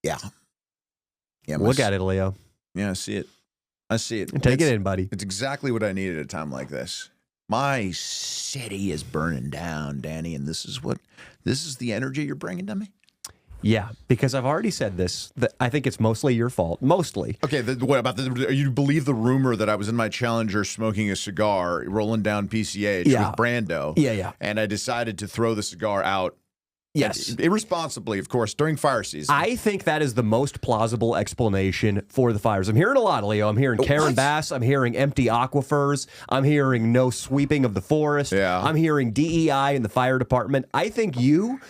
Yeah. Yeah. Look at it, Leo. Yeah, I see it. I see it. Take it in, buddy. It's exactly what I need at a time like this. My city is burning down, Danny, and this is the energy you're bringing to me? Yeah, because I've already said this. That I think it's mostly your fault. Mostly. Okay, what about you believe the rumor that I was in my Challenger smoking a cigar, rolling down PCH with Brando? Yeah. And I decided to throw the cigar out. Yes. Irresponsibly, of course, during fire season. I think that is the most plausible explanation for the fires. I'm hearing a lot, Leo. I'm hearing Karen Bass. I'm hearing empty aquifers. I'm hearing no sweeping of the forest. Yeah. I'm hearing DEI in the fire department. I think you,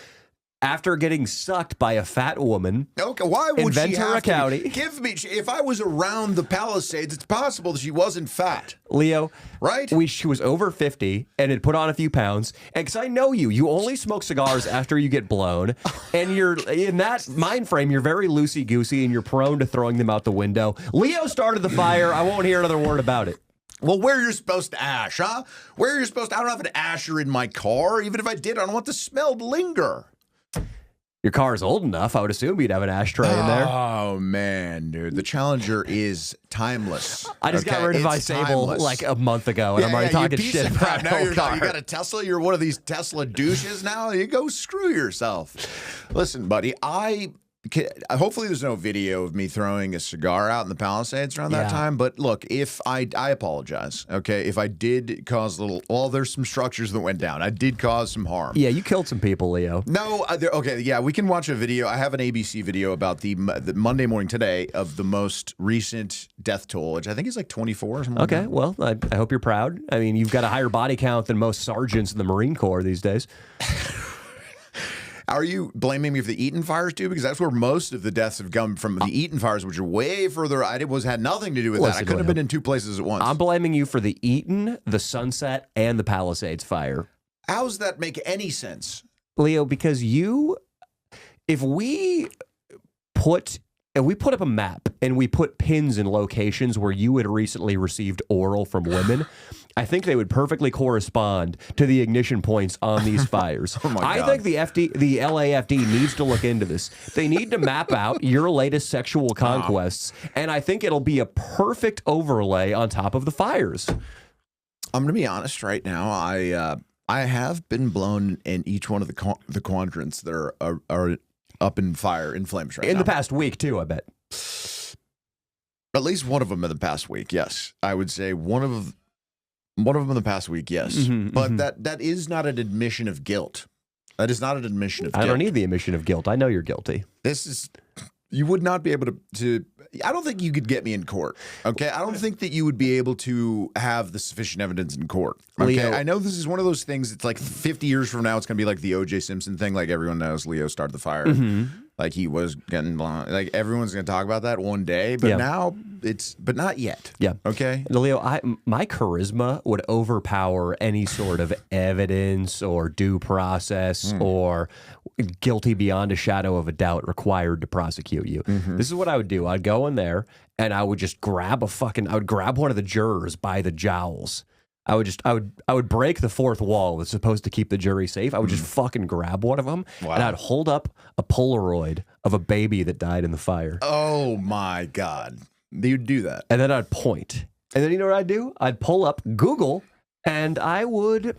after getting sucked by a fat woman, okay, why would in Ventura County, give me? If I was around the Palisades, it's possible that she wasn't fat. Leo, right? She was over 50 and had put on a few pounds. And because I know you only smoke cigars after you get blown, and you're in that mind frame. You're very loosey goosey, and you're prone to throwing them out the window. Leo started the fire. I won't hear another word about it. Well, where you're supposed to ash, huh? Where you're supposed to? I don't have an asher in my car. Even if I did, I don't want the smell to linger. Your car is old enough. I would assume you'd have an ashtray in there. Oh, man, dude. The Challenger is timeless. I just got rid of my Sable like a month ago, and I'm already talking shit about now you car. got a Tesla? You're one of these Tesla douches now? You go screw yourself. Listen, buddy, hopefully there's no video of me throwing a cigar out in the Palisades around that time. But look, if I apologize, okay? If I did cause there's some structures that went down. I did cause some harm. Yeah, you killed some people, Leo. No, okay, yeah, we can watch a video. I have an ABC video about the Monday morning today of the most recent death toll, which I think is like 24 or something. Okay, well, I hope you're proud. I mean, you've got a higher body count than most sergeants in the Marine Corps these days. Are you blaming me for the Eaton fires too? Because that's where most of the deaths have come from, the Eaton fires, which are way further. Had nothing to do with that. I could have been in two places at once. I'm blaming you for the Eaton, the Sunset, and the Palisades fire. How does that make any sense? Leo, because if we put up a map and we put pins in locations where you had recently received oral from women, I think they would perfectly correspond to the ignition points on these fires. Oh my God. I think the LAFD needs to look into this. They need to map out your latest sexual conquests, and I think it'll be a perfect overlay on top of the fires. I'm going to be honest right now. I have been blown in each one of the quadrants that are up in flames right now. In the past week, too, I bet. At least one of them in the past week, yes. I would say one of them in the past week, yes. But that is not an admission of guilt. That is not an admission of guilt. I don't need the admission of guilt. I know you're guilty. You would not be able to I don't think you could get me in court, okay? I don't think that you would be able to have the sufficient evidence in court, okay? Leo, I know this is one of those things, it's like 50 years from now, it's going to be like the O.J. Simpson thing, like everyone knows Leo started the fire. Like he was getting blown. Like everyone's going to talk about that one day, but now but not yet. Yeah. Okay. Leo, my charisma would overpower any sort of evidence or due process or guilty beyond a shadow of a doubt required to prosecute you. This is what I would do. I'd go in there and I would just grab I would grab one of the jurors by the jowls. I would break the fourth wall that's supposed to keep the jury safe. I would just fucking grab one of them and I'd hold up a Polaroid of a baby that died in the fire. Oh my God. You'd do that. And then I'd point. And then you know what I'd do? I'd pull up Google and I would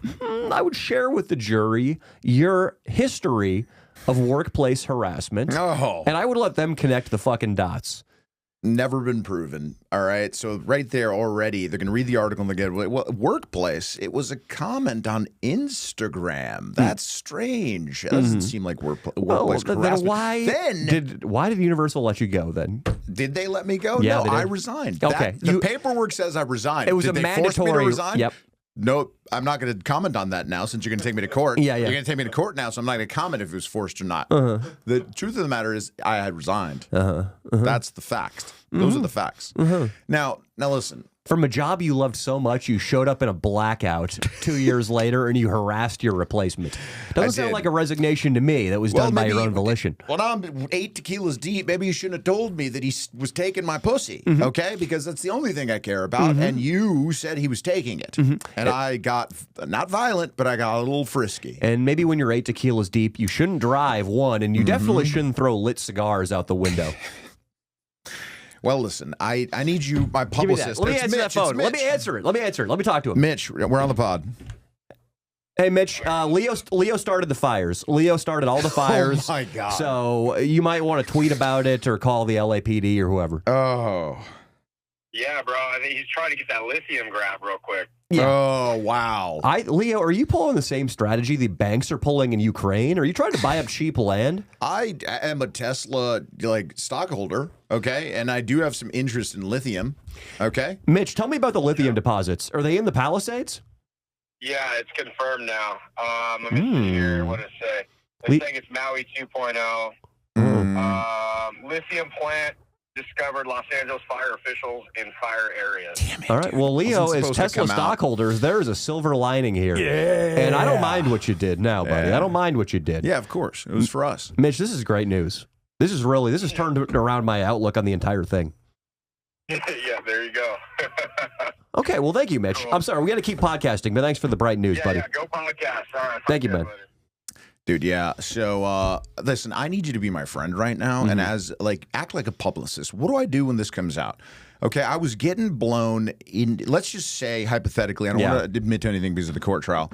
share with the jury your history of workplace harassment. Oh. And I would let them connect the fucking dots. Never been proven. All right. So right there already, they're going to read the article and they get, well, workplace. It was a comment on Instagram. That's strange. It doesn't seem like workplace harassment. Then why did Universal let you go then? Did they let me go? Yeah, no, I resigned. Okay. The paperwork says I resigned. It was did a they mandatory. Force me to resign? Yep. No, I'm not going to comment on that now since you're going to take me to court. Yeah. You're going to take me to court now, so I'm not going to comment if it was forced or not. The truth of the matter is I had resigned. That's the fact. Those are the facts. Now listen, From a job you loved so much, you showed up in a blackout 2 years later and you harassed your replacement. Doesn't sound like a resignation to me. That was done by your own volition. Well, now I'm 8 tequilas deep. Maybe you shouldn't have told me that he was taking my pussy, okay? Because that's the only thing I care about. And you said he was taking it. And I got, not violent, but I got a little frisky. And maybe when you're 8 tequilas deep, you shouldn't drive, one, and you definitely shouldn't throw lit cigars out the window. Well, listen, I need you, my publicist. Let me answer that phone. Let me answer it. Let me talk to him. Mitch, we're on the pod. Hey, Mitch, Leo started the fires. Leo started all the fires. Oh, my God. So you might want to tweet about it or call the LAPD or whoever. Oh. Yeah, bro. I think he's trying to get that lithium grab real quick. Yeah. Oh, wow. Leo, are you pulling the same strategy the banks are pulling in Ukraine? Are you trying to buy up cheap land? I am a Tesla stockholder, okay, and I do have some interest in lithium, okay. Mitch, tell me about the lithium deposits. Are they in the Palisades? Yeah, it's confirmed now. Let me see here. What does it say? They're saying it's Maui 2.0. Lithium plant discovered Los Angeles fire officials in fire areas. Damn it. All right. Well, Leo, as Tesla stockholders, there is a silver lining here. Yeah. And I don't mind what you did now, buddy. I don't mind what you did. Yeah, of course. It was for us. Mitch, this is great news. This has turned around my outlook on the entire thing. Yeah, there you go. Okay, well, thank you, Mitch. Cool. I'm sorry, we got to keep podcasting, but thanks for the bright news, buddy. Yeah, go podcast. All right. Thank you, man. Later. Dude, yeah. So, listen, I need you to be my friend right now and act like a publicist. What do I do when this comes out? Okay, I was getting blown in, let's just say hypothetically, I don't want to admit to anything because of the court trial,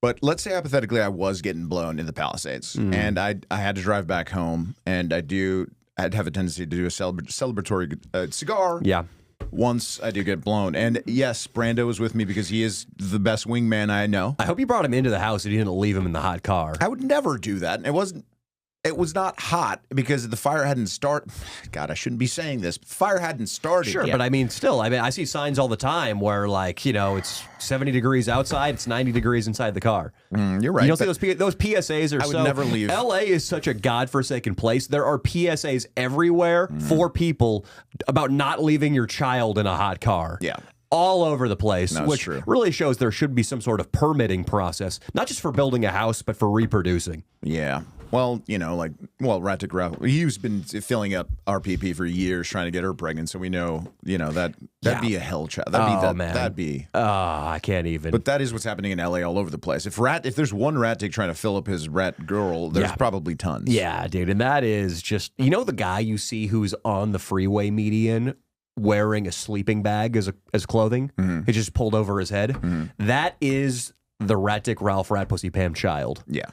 but let's say hypothetically I was getting blown in the Palisades and I had to drive back home and I'd have a tendency to do a celebratory cigar. Yeah. Once I do get blown. And yes, Brando was with me because he is the best wingman I know. I hope you brought him into the house and you didn't leave him in the hot car. I would never do that. And it was not hot because the fire hadn't started. God, I shouldn't be saying this. But the fire hadn't started Sure, yet. but I mean, still, I see signs all the time where, it's 70 degrees outside, it's 90 degrees inside the car. You're right. You don't see those PSAs are I would never leave. LA is such a godforsaken place. There are PSAs everywhere for people about not leaving your child in a hot car. Yeah. All over the place, No, it's which true. really shows there should be some sort of permitting process, not just for building a house, but for reproducing. Yeah. Well, Ratic Ralph, he's been filling up RPP for years trying to get her pregnant, so we know, that'd be a hell child. That'd be. I can't even. But that is what's happening in LA all over the place. If there's one Ratic trying to fill up his rat girl, there's probably tons. Yeah, dude, and that is just the guy you see who's on the freeway median wearing a sleeping bag as clothing. He just pulled over his head. That is the Ratic Ralph Rat Pussy Pam child. Yeah.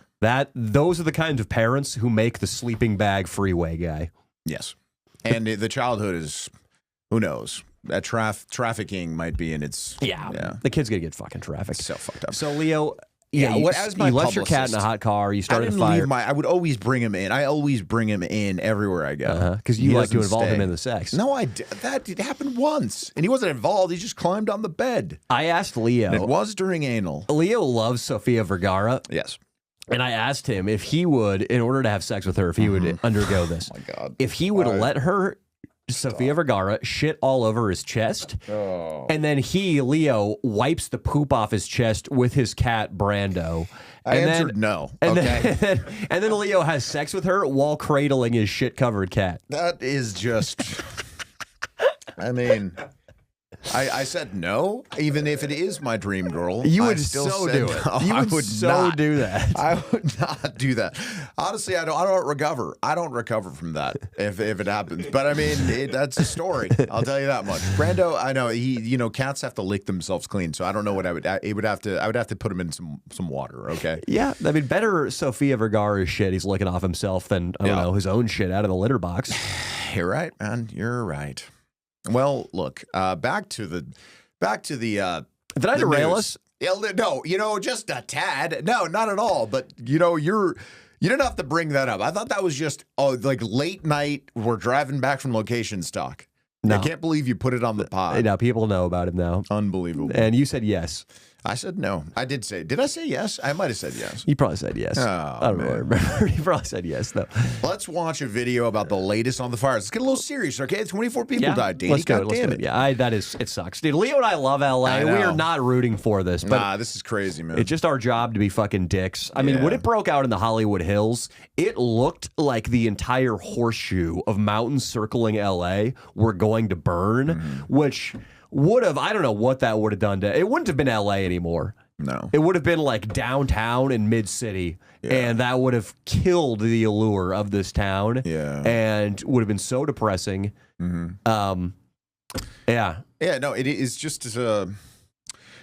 Those are the kinds of parents who make the sleeping bag freeway guy. Yes. And the childhood is, who knows? That trafficking might be in its. Yeah. The kid's gonna get fucking trafficked. So fucked up. So Leo. Yeah, you left your cat publicist, in a hot car. You I started a didn't fire. leave I would always bring him in. I always bring him in everywhere I go. Because you like to involve him in the sex. No, that happened once. And he wasn't involved. He just climbed on the bed. I asked Leo. It was during anal. Leo loves Sofia Vergara. Yes. And I asked him if he would, in order to have sex with her, if he would undergo this. Oh, my God. If he would let her, Sofia Vergara, shit all over his chest. Oh. And then Leo, wipes the poop off his chest with his cat, Brando. I answered no. And Okay. and then Leo has sex with her while cradling his shit-covered cat. That is just. I mean. I said no, even if it is my dream girl. You would I still so said do it. no. You I would so do that. I would not do that. Honestly, I don't recover. I don't recover from that if it happens. But I mean, that's a story. I'll tell you that much. Brando, I know cats have to lick themselves clean, so I don't know what I would have to put him in some water. Okay. Yeah, I mean, better Sofia Vergara's shit he's licking off himself than I don't know his own shit out of the litter box. You're right, man. You're right. Well, look, back to the. Did I derail us? No, just a tad. No, not at all. But you didn't have to bring that up. I thought that was just late night. We're driving back from location stock. No. I can't believe you put it on the pod. Now people know about it now. Unbelievable. And you said yes. I said no. Did I say yes? I might have said yes. You probably said yes. I don't really remember. You probably said yes, though. Let's watch a video about the latest on the fires. Let's get a little serious, okay? 24 people died, Danny. Let's go. God damn it. Yeah, it sucks. Dude, Leo and I love LA. We are not rooting for this. But nah, this is crazy, man. it's just our job to be fucking dicks. I mean, when it broke out in the Hollywood Hills, it looked like the entire horseshoe of mountains circling LA were going to burn, which would have, I don't know what that would have done to, it wouldn't have been LA anymore. No. It would have been like downtown and mid-city, and that would have killed the allure of this town, and would have been so depressing. Yeah, no, it is just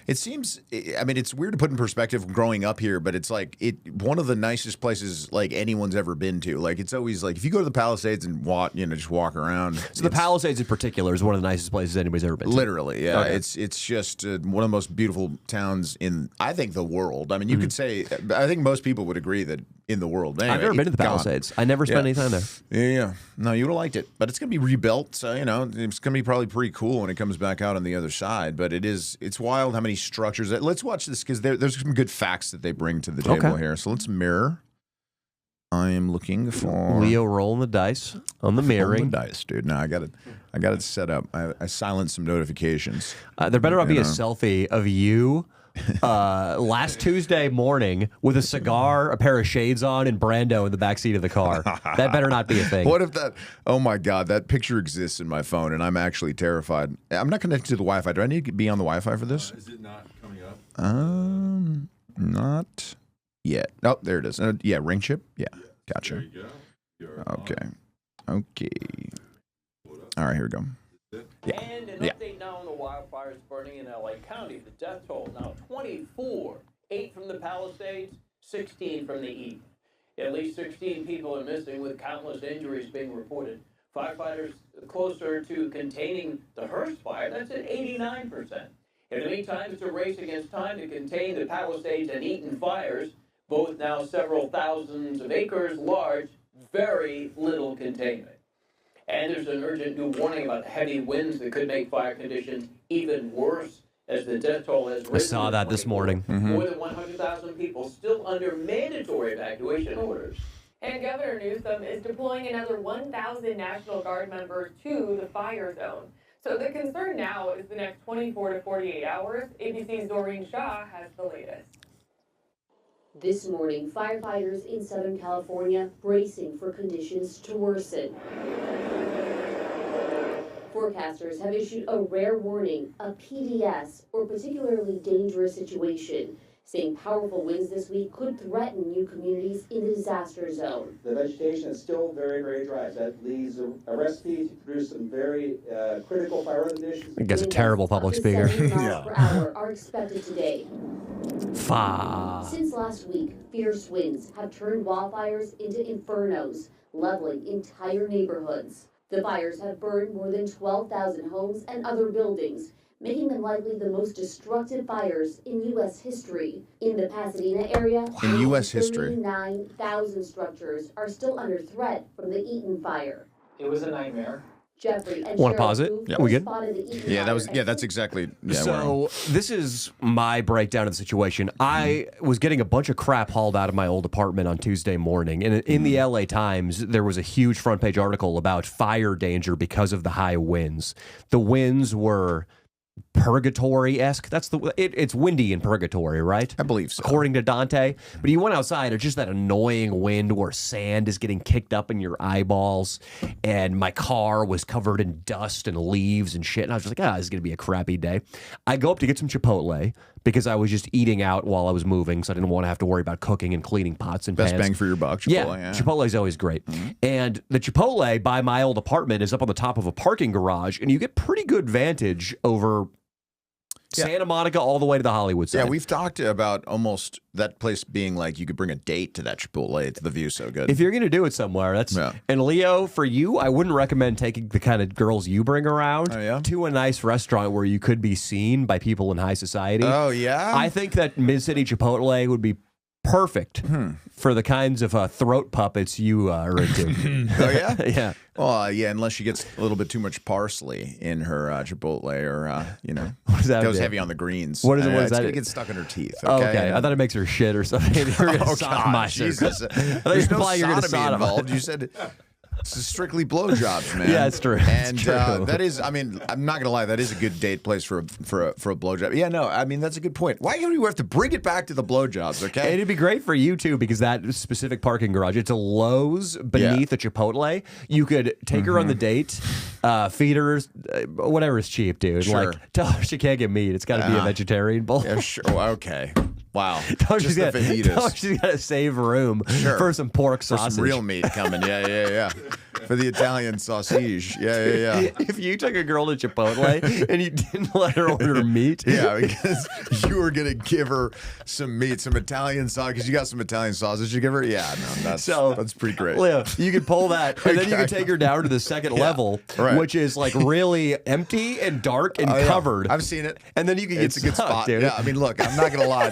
it seems, I mean, it's weird to put in perspective growing up here, but it's like one of the nicest places like anyone's ever been to. Like, it's always like if you go to the Palisades and walk, just walk around. So the Palisades in particular is one of the nicest places anybody's ever been to. Literally, yeah. Okay. It's just one of the most beautiful towns in, I think, the world. I mean, you could say, I think most people would agree that in the world. Anyway, I've never been to the Palisades. I never spent any time there. Yeah. No, you would have liked it. But it's going to be rebuilt, so, it's going to be probably pretty cool when it comes back out on the other side. But it's wild how many structures. Let's watch this because there's some good facts that they bring to the table here. So let's mirror. I am looking for Leo rolling the dice on the mirroring. Rolling the dice, dude. No, I got it set up. I silenced some notifications. There better not be a selfie of you last Tuesday morning with a cigar, a pair of shades on, and Brando in the backseat of the car. That better not be a thing. What if that? Oh my God, that picture exists in my phone, and I'm actually terrified. I'm not connected to the Wi-Fi. Do I need to be on the Wi-Fi for this? Is it not coming up? Not yet. Oh, there it is. Yeah, ring chip. Yeah, gotcha. There you go. You're okay. All right, here we go. Yeah. And an update now on the wildfires burning in LA County. The death toll now 24, 8 from the Palisades, 16 from the East. At least 16 people are missing, with countless injuries being reported. Firefighters closer to containing the Hearst fire, that's at 89%. In the meantime, it's a race against time to contain the Palisades and Eaton fires, both now several thousands of acres large, very little containment. And there's an urgent new warning about heavy winds that could make fire conditions even worse as the death toll has risen. I saw that this morning. More than 100,000 people still under mandatory evacuation orders. And Governor Newsom is deploying another 1,000 National Guard members to the fire zone. So the concern now is the next 24 to 48 hours. ABC's Doreen Shaw has the latest. This morning, firefighters in Southern California bracing for conditions to worsen. Forecasters have issued a rare warning, a PDS, or particularly dangerous situation, saying powerful winds this week could threaten new communities in the disaster zone. The vegetation is still very, very dry. That leaves a recipe to produce some very critical fire conditions. I guess a terrible public speaker. 70 miles per hour are expected today. Since last week, fierce winds have turned wildfires into infernos, leveling entire neighborhoods. The fires have burned more than 12,000 homes and other buildings, making them likely the most destructive fires in U.S. history. In the Pasadena area, in U.S. history, 39,000 structures are still under threat from the Eaton fire. It was a nightmare. Jeffrey and Want to pause it? Yeah, we good? That's exactly. Yeah, so this is my breakdown of the situation. I was getting a bunch of crap hauled out of my old apartment on Tuesday morning, and in the LA Times, there was a huge front page article about fire danger because of the high winds. The winds were purgatory-esque. It's windy in purgatory, right? I believe so. According to Dante. But you went outside, it's just that annoying wind where sand is getting kicked up in your eyeballs, and my car was covered in dust and leaves and shit, and I was just like, this is going to be a crappy day. I go up to get some Chipotle because I was just eating out while I was moving, so I didn't want to have to worry about cooking and cleaning pots and pans. Best bang for your buck, Chipotle. Yeah, Chipotle is always great. And the Chipotle by my old apartment is up on the top of a parking garage, and you get pretty good vantage over Santa Monica all the way to the Hollywood side. Yeah, we've talked about almost that place being like you could bring a date to that Chipotle. It's the view so good. If you're going to do it somewhere, that's... Yeah. And Leo, for you, I wouldn't recommend taking the kind of girls you bring around to a nice restaurant where you could be seen by people in high society. Oh, yeah? I think that Mid-City Chipotle would be perfect for the kinds of throat puppets you are into. Oh yeah, Yeah. Well, yeah, unless she gets a little bit too much parsley in her Chipotle, or What does that goes do? heavy on the greens. What is it? What It's does that gonna do? get stuck in her teeth. Okay, Okay, I thought it makes her shit or something. You were gonna Oh, sodomize her. Jesus. I thought you There's were no implying you're gonna sodomy sodomize. involved. You said this is strictly blowjobs, man. Yeah, it's true. And It's true. that is, I mean, I'm not gonna lie, that is a good date place for a blowjob. Yeah, no, I mean that's a good point. Why do we have to bring it back to the blowjobs? And Okay. it'd be great for you too, because that specific parking garage, it's a Lowe's beneath a Chipotle. You could take her on the date, feed her whatever is cheap, dude. Sure. Like, tell her she can't get meat. It's got to be a vegetarian bowl. Yeah, sure. Well, okay. Wow. Tell her Just she's the fajitas. got to save room for some pork For sausage. some real meat coming. Yeah. For the Italian sausage. Yeah. If you took a girl to Chipotle and you didn't let her order meat, Yeah, because you were gonna give her some meat, some Italian sausage. Because you got some Italian sausage to give her. Yeah, no, that's pretty great. Leo, you could pull that, and then you could take her down to the second level, right. which is like really empty and dark and Oh, yeah. covered. I've seen it. And then you can get It's a good sucked, spot. dude. Yeah, I mean, look, I'm not gonna lie.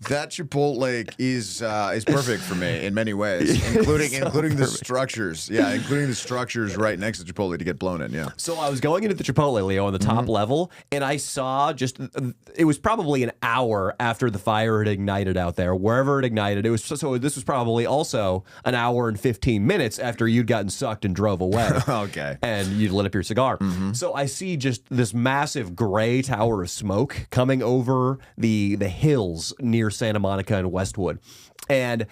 That Chipotle is perfect for me in many ways, including the structures. Yeah, including the structures right next to Chipotle to get blown in. Yeah. So I was going into the Chipotle, Leo, on the top level, and I saw it was probably an hour after the fire had ignited out there, wherever it ignited. It was so this was probably also an hour and 15 minutes after you'd gotten sucked and drove away. Okay. And you'd lit up your cigar. So I see just this massive gray tower of smoke coming over the hills near Santa Monica and Westwood. And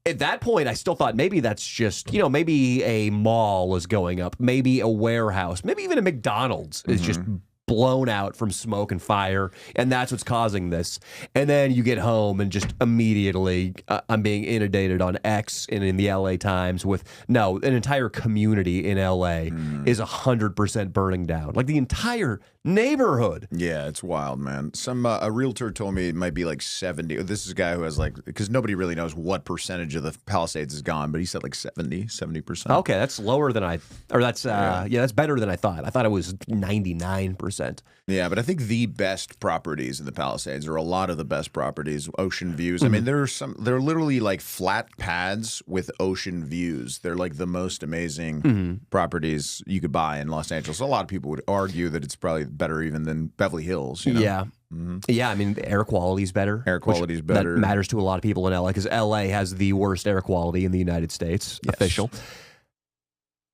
at that point, I still thought maybe that's just, maybe a mall is going up, maybe a warehouse, maybe even a McDonald's is just blown out from smoke and fire, and that's what's causing this. And then you get home and just immediately I'm being inundated on X and in the LA Times with an entire community in LA is 100% burning down, like the entire neighborhood. Yeah, it's wild, man. A realtor told me it might be like 70. This is a guy who has because nobody really knows what percentage of the Palisades is gone, but he said like 70%. Okay, that's lower than that's better than I thought. I thought it was 99%. Yeah, but I think the best properties in the Palisades, or a lot of the best properties, ocean views. I mean, they're literally like flat pads with ocean views. They're like the most amazing properties you could buy in Los Angeles. A lot of people would argue that it's probably better even than Beverly Hills. Yeah. Yeah, I mean, the air quality's better. Air quality's better. That matters to a lot of people in LA because LA has the worst air quality in the United States. Yes. Official.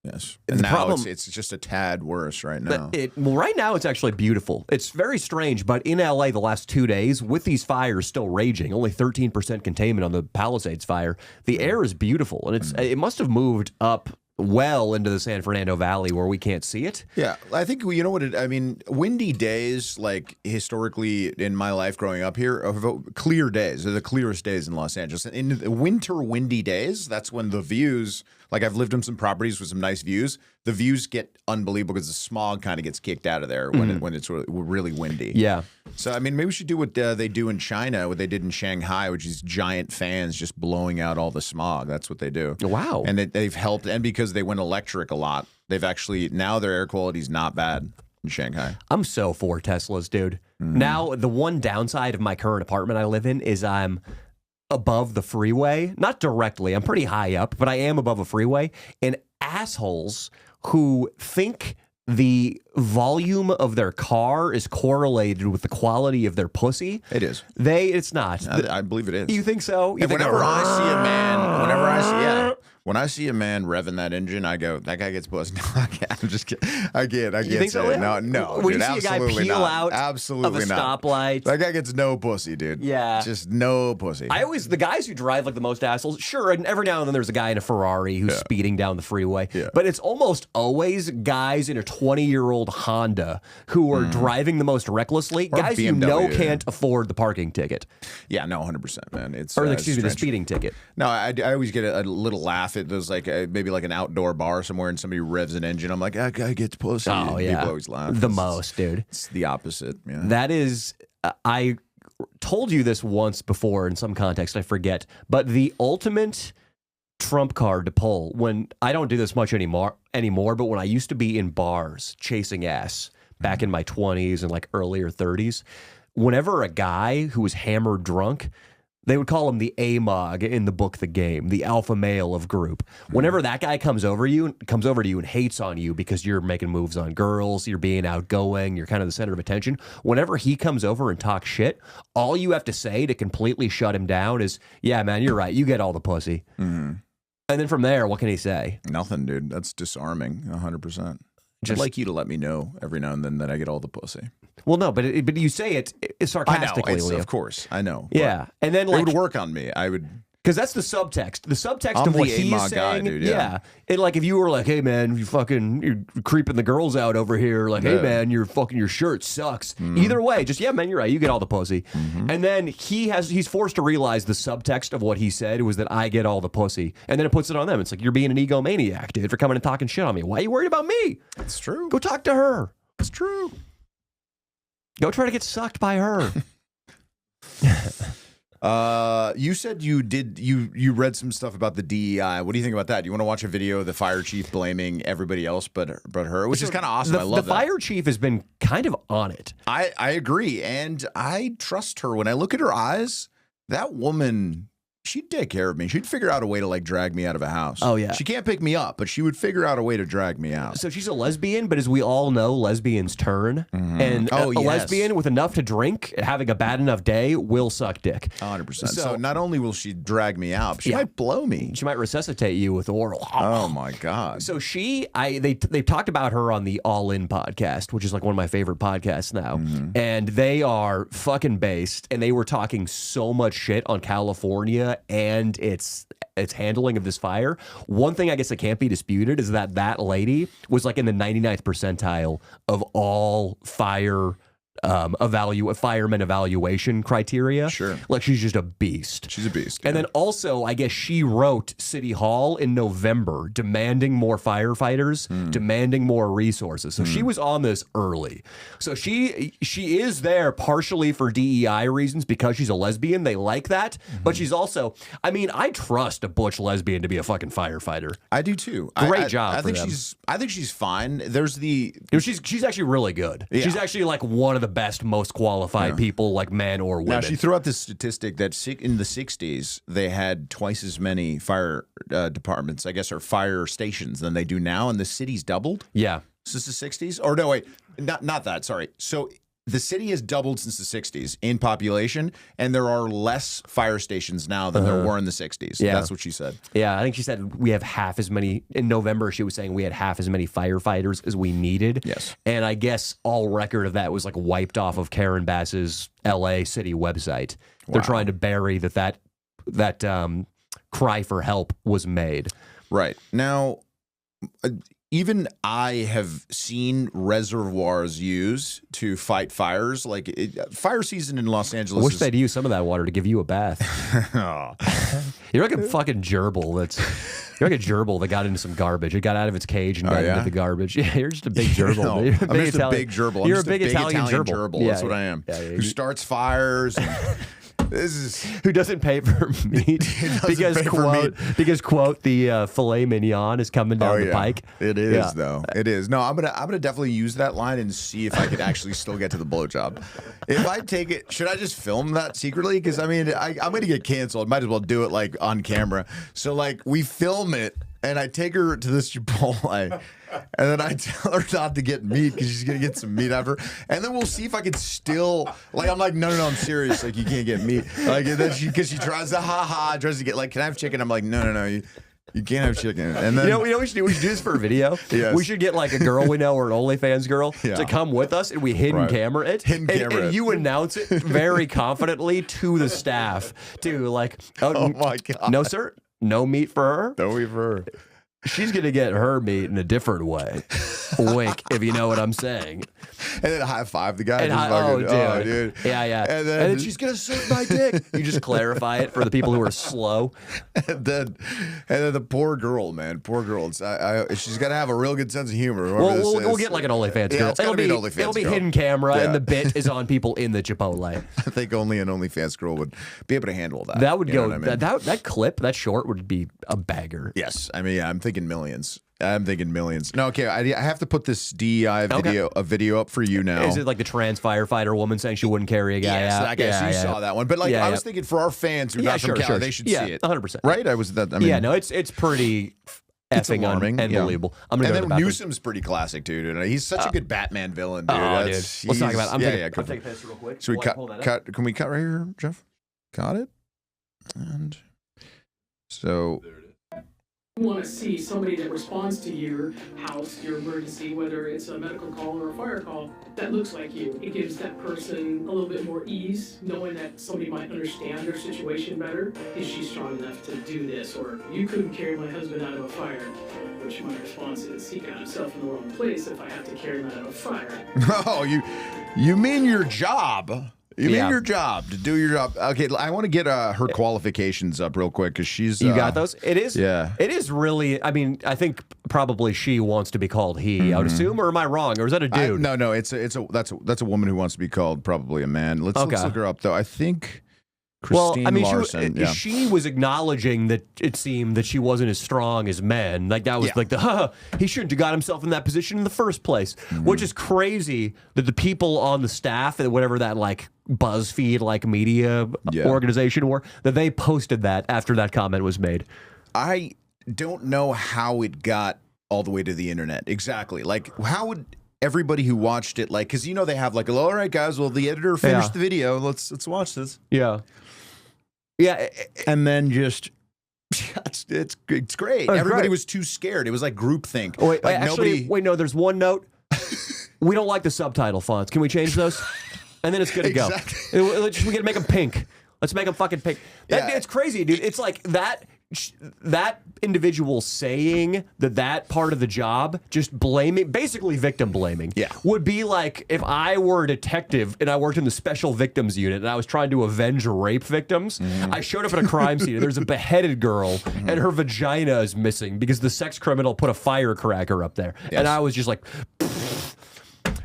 Yes. The And now problem- it's just a tad worse right now. Well, right now it's actually beautiful. It's very strange, but in LA the last 2 days, with these fires still raging, only 13% containment on the Palisades fire, the air is beautiful, and it must have moved up well into the San Fernando Valley where we can't see it. Yeah, I think you know what windy days, like historically in my life growing up here, clear days are the clearest days in Los Angeles. In the winter windy days, that's when the views, like I've lived in some properties with some nice views, the views get unbelievable because the smog kind of gets kicked out of there when it's really windy. Yeah. So, I mean, maybe we should do what they do in China, what they did in Shanghai, which is giant fans just blowing out all the smog. That's what they do. Wow. And they've helped. And because they went electric a lot, they've actually, now their air quality is not bad in Shanghai. I'm so for Teslas, dude. Now, the one downside of my current apartment I live in is I'm above the freeway. Not directly. I'm pretty high up, but I am above a freeway. And assholes who think the volume of their car is correlated with the quality of their pussy. It is. It's not. I believe it is. You think so? You And think whenever I see a man, when I see a man revving that engine, I go, that guy gets pussy. I'm just kidding. I can't You think say so? it. No. When dude, you see a guy absolutely peel not. out absolutely of a not. stoplight. That guy gets no pussy, dude. Yeah. Just no pussy. The guys who drive like the most assholes, sure, and every now and then there's a guy in a Ferrari who's speeding down the freeway, but it's almost always guys in a 20-year-old Honda who are driving the most recklessly, Or guys BMW, can't afford the parking ticket. Yeah, no, 100%, man. It's Or, it's excuse me, the strange. speeding ticket. No, I always get a little laugh at those, like maybe like an outdoor bar somewhere and somebody revs an engine. I'm like, that guy gets pussy. Oh, yeah. People always laugh. The most, dude. It's the opposite. Yeah. That is, I told you this once before in some context, I forget, but the ultimate trump card to pull, when I don't do this much anymore, but when I used to be in bars chasing ass back in my 20s and like earlier 30s, whenever a guy who was hammered drunk They would call him the AMOG in the book The Game, the alpha male of group. Whenever that guy comes over to you and hates on you because you're making moves on girls, you're being outgoing, you're kind of the center of attention, whenever he comes over and talks shit, all you have to say to completely shut him down is, yeah, man, you're right. You get all the pussy. And then from there, what can he say? Nothing, dude. That's disarming, 100%. I'd like you to let me know every now and then that I get all the pussy. Well, no, but you say it sarcastically, I know, Leo. of course, I know. Yeah, and then like, it would work on me. I would, because that's the subtext. The subtext I'm of what the he's AMOG saying. guy, dude, yeah. And like if you were like, hey man, you're creeping the girls out over here. Like, hey man, your shirt sucks. Either way, just yeah, man, you're right. You get all the pussy. And then he's forced to realize the subtext of what he said was that I get all the pussy, and then it puts it on them. It's like you're being an egomaniac, dude, for coming and talking shit on me. Why are you worried about me? It's true. Go talk to her. It's true. Go try to get sucked by her. You said you read some stuff about the DEI. What do you think about that? Do you want to watch a video of the fire chief blaming everybody else but her, which is kind of awesome. I love the fire chief has been kind of on it. I agree, and I trust her. When I look at her eyes, that woman, she'd take care of me. She'd figure out a way to like drag me out of a house. Oh yeah. She can't pick me up, but she would figure out a way to drag me out. So she's a lesbian, but as we all know, lesbians turn. And a lesbian with enough to drink, having a bad enough day, will suck dick. 100%. So not only will she drag me out, but she might blow me. She might resuscitate you with oral. Oh my God. So they talked about her on the All In podcast, which is like one of my favorite podcasts now. And they are fucking based, and they were talking so much shit on California and its handling of this fire. One thing I guess that can't be disputed is that lady was like in the 99th percentile of all fireman evaluation criteria. Sure. Like she's just a beast. She's a beast. And then also, I guess she wrote City Hall in November demanding more firefighters, demanding more resources. So she was on this early. So she is there partially for DEI reasons because she's a lesbian. They like that. But she's also, I mean, I trust a butch lesbian to be a fucking firefighter. I do too. Great job. I think she's fine. There's she's actually really good. Yeah. She's actually like one of the best, most qualified people, like man or women. Now, she threw out this statistic that in the 60s, they had twice as many fire departments, I guess, or fire stations than they do now, and the city's doubled? Yeah. Since the 60s? Or no, wait, not that, sorry. So the city has doubled since the 60s in population, and there are less fire stations now than there were in the 60s. Yeah. That's what she said. Yeah, I think she said we have half as many. In November, she was saying we had half as many firefighters as we needed. Yes. And I guess all record of that was like wiped off of Karen Bass's LA city website. They're trying to bury that cry for help was made. Right. Now, even I have seen reservoirs used to fight fires. Like fire season in Los Angeles. I wish they'd use some of that water to give you a bath. You're like a fucking gerbil. You're like a gerbil that got into some garbage. It got out of its cage and got into the garbage. Yeah, you're just a big gerbil. You're I'm just a big gerbil. You're a big Italian gerbil. Yeah, that's what I am. Yeah, who starts fires. Who doesn't pay for meat because quote the filet mignon is coming down the pike. It is though. It is. No, I'm gonna definitely use that line and see if I can actually still get to the blowjob. If I take it, should I just film that secretly? Because I mean, I'm gonna get canceled. Might as well do it like on camera. So like we film it. And I take her to this Chipotle, and then I tell her not to get meat because she's gonna get some meat after. And then we'll see if I can still I'm like, no, I'm serious. Like you can't get meat. Like and then because she tries to tries to get like, can I have chicken? I'm like, no, you can't have chicken. And then you know what we should do? We should do this for a video. Yes. We should get like a girl we know or an OnlyFans girl to come with us, and we hidden camera it. And you announce it very confidently to the staff too, like, oh my God, no sir. No meat for her? No meat for her. She's going to get her meat in a different way. Wink, if you know what I'm saying. And then high five the guy. And dude. Yeah. And then she's going to suck my dick. You just clarify it for the people who are slow. And then the poor girl, man. Poor girl. She's got to have a real good sense of humor. We'll get like an OnlyFans girl. It's it'll be hidden camera, and the bit is on people in the Chipotle. I think only an OnlyFans girl would be able to handle that. That would go. That clip, that short would be a bagger. Yes. I mean, I'm thinking millions. I'm thinking millions. No, okay. I have to put this DEI video up for you now. Is it like the trans firefighter woman saying she wouldn't carry a guy out? I guess you saw that one. But like, I was thinking for our fans who are not from Cali, they should see it. 100%. Right? I mean, yeah, no, it's pretty effing alarming, unbelievable. Yeah. And then Newsom's pretty classic too, dude. He's such a good Batman villain, dude. Dude. Let's talk about it. I'm taking a piss real quick. So we cut. Can we cut right here, Jeff? Got it. And so. You want to see somebody that responds to your house, your emergency, whether it's a medical call or a fire call, that looks like you. It gives that person a little bit more ease, knowing that somebody might understand their situation better. Is she strong enough to do this? Or you couldn't carry my husband out of a fire. Which my response is, he got himself in the wrong place if I have to carry him out of a fire. Oh, you mean your job? You mean your job, to do your job. Okay, I want to get her qualifications up real quick because she's. You got those? It is. Yeah. It is really. I mean, I think probably she wants to be called he. I would assume, or am I wrong? Or is that a dude? No. That's a woman who wants to be called probably a man. Let's look her up though. I think. Christine Larson. She was acknowledging that it seemed that she wasn't as strong as men. Like that was he shouldn't have got himself in that position in the first place. Which is crazy that the people on the staff and whatever that like BuzzFeed like media organization were, that they posted that after that comment was made. I don't know how it got all the way to the internet. Exactly. Like how would everybody who watched it, like, because they have like, all right guys, well the editor finished the video, let's watch this. Yeah, and then just it's great. Everybody was too scared. It was like groupthink. No, there's one note. We don't like the subtitle fonts. Can we change those? And then it's good to go. We got to make them pink. Let's make them fucking pink. It's crazy, dude. It's like that individual saying that part of the job, just blaming, basically victim blaming, would be like if I were a detective and I worked in the special victims unit and I was trying to avenge rape victims. I showed up at a crime scene and there's a beheaded girl and her vagina is missing because the sex criminal put a firecracker up there. And I was just like,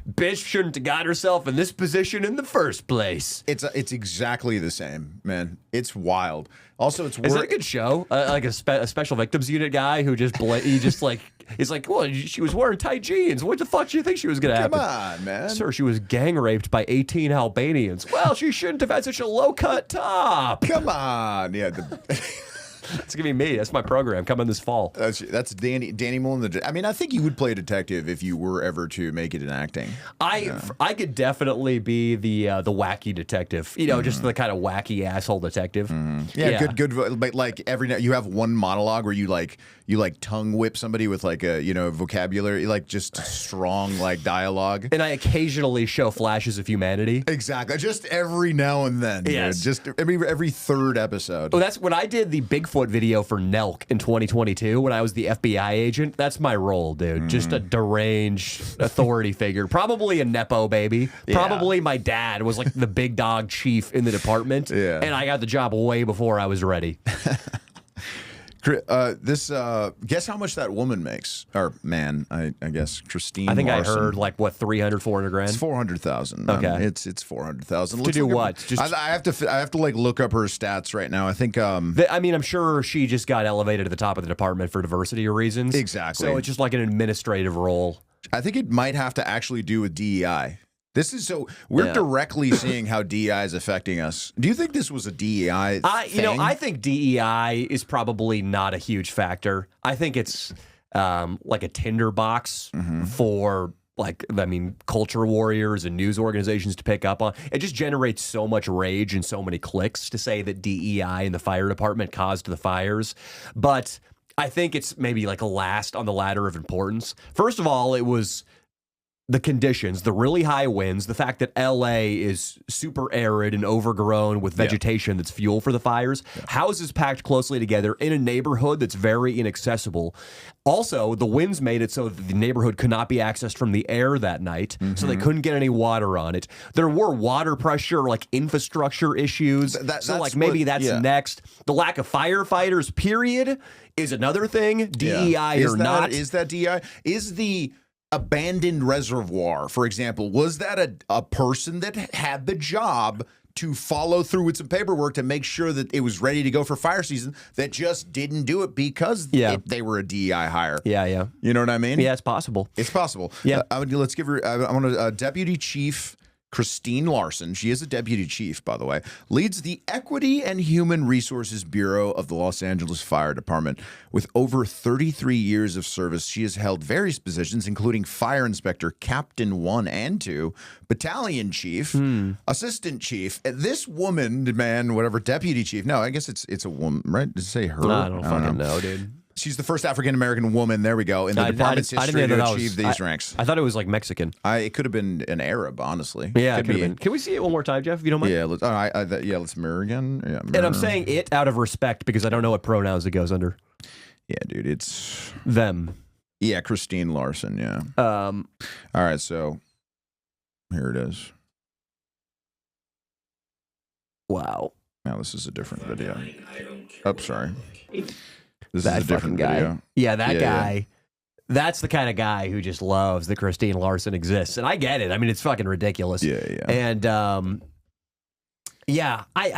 bitch shouldn't have got herself in this position in the first place. It's exactly the same, man. It's wild. Also, is it a good show? Like a special victims unit guy who just he's like, well, she was wearing tight jeans. What the fuck do you think she was gonna happen? Come on, man. Sir, she was gang raped by 18 Albanians. Well, she shouldn't have had such a low cut top. Come on, yeah. It's gonna be me. That's my program coming this fall. That's Danny Mullen. I mean, I think you would play a detective if you were ever to make it in acting. I could definitely be the wacky detective. Just the kind of wacky asshole detective. Yeah, good. But like every night you have one monologue where you tongue whip somebody with like a vocabulary, like just strong like dialogue. And I occasionally show flashes of humanity. Exactly, just every now and then. Yes, dude. Just every third episode. Oh, that's when I did the Bigfoot video for Nelk in 2022 when I was the FBI agent. That's my role, dude. Just a deranged authority figure. Probably a Nepo baby. Probably my dad was like the big dog chief in the department. And I got the job way before I was ready. Guess how much that woman makes, or man, I guess Christine. I think Larson. I heard like what 300, 400 grand. It's 400,000. Okay, it's 400,000 to do what? I have to like look up her stats right now. I think. I mean, I'm sure she just got elevated to the top of the department for diversity reasons. Exactly. So it's just like an administrative role. I think it might have to actually do with DEI. We're directly seeing how DEI is affecting us. Do you think this was a DEI thing? I think DEI is probably not a huge factor. I think it's like a tinderbox for culture warriors and news organizations to pick up on. It just generates so much rage and so many clicks to say that DEI and the fire department caused the fires. But I think it's maybe like a last on the ladder of importance. First of all, it was the conditions, the really high winds, the fact that LA is super arid and overgrown with vegetation that's fuel for the fires, houses packed closely together in a neighborhood that's very inaccessible. Also, the winds made it so that the neighborhood could not be accessed from the air that night, so they couldn't get any water on it. There were water pressure, like infrastructure issues. Maybe that's next. The lack of firefighters, period, is another thing. DEI or not. Is that DEI? Is the abandoned reservoir, for example, was that a person that had the job to follow through with some paperwork to make sure that it was ready to go for fire season that just didn't do it because they were a DEI hire. Yeah. You know what I mean? Yeah, it's possible. It's possible. Yeah. Let's give her. I want a Deputy Chief Christine Larson. She is a deputy chief, by the way. Leads the Equity and Human Resources Bureau of the Los Angeles Fire Department. With over 33 years of service, she has held various positions, including Fire Inspector, Captain 1 and 2, Battalion Chief, Assistant Chief. This woman, man, whatever, Deputy Chief. No, I guess it's a woman, right? Did it say her? I don't fucking know, dude. She's the first African-American woman, there we go, in the department's history to achieve these ranks. I thought it was like Mexican. It could have been an Arab, honestly. Yeah, it could have been. Can we see it one more time, Jeff, if you don't mind? Yeah, let's mirror again. Yeah, mirror. And I'm saying it out of respect because I don't know what pronouns it goes under. Yeah, dude, it's... Them. Yeah, Christine Larson, yeah. All right, so here it is. Wow. Now this is a different video. Oh, sorry. This That is a different guy. video. Yeah, that guy. Yeah. That's the kind of guy who just loves that Christine Larson exists. And I get it. I mean, it's fucking ridiculous. Yeah. And, I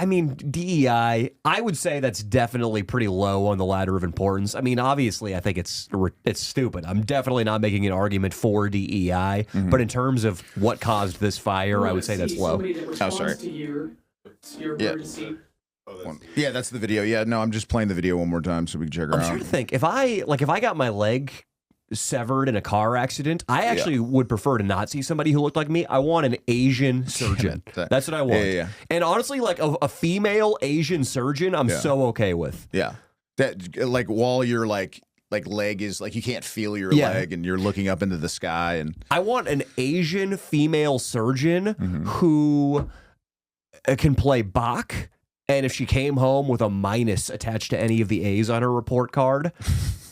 mean, DEI, I would say that's definitely pretty low on the ladder of importance. I mean, obviously, I think it's stupid. I'm definitely not making an argument for DEI. But in terms of what caused this fire, I would say that's low. Oh, sorry. To your emergency. Yeah, that's the video. Yeah, no, I'm just playing the video one more time so we can check her out. I'm trying to think. If I got my leg severed in a car accident, I actually would prefer to not see somebody who looked like me. I want an Asian surgeon. That's what I want. Yeah. And honestly, like a female Asian surgeon, I'm so okay with. Yeah. That, like, while your like leg is like, you can't feel your leg and you're looking up into the sky. And I want an Asian female surgeon who can play Bach. And if she came home with a minus attached to any of the A's on her report card,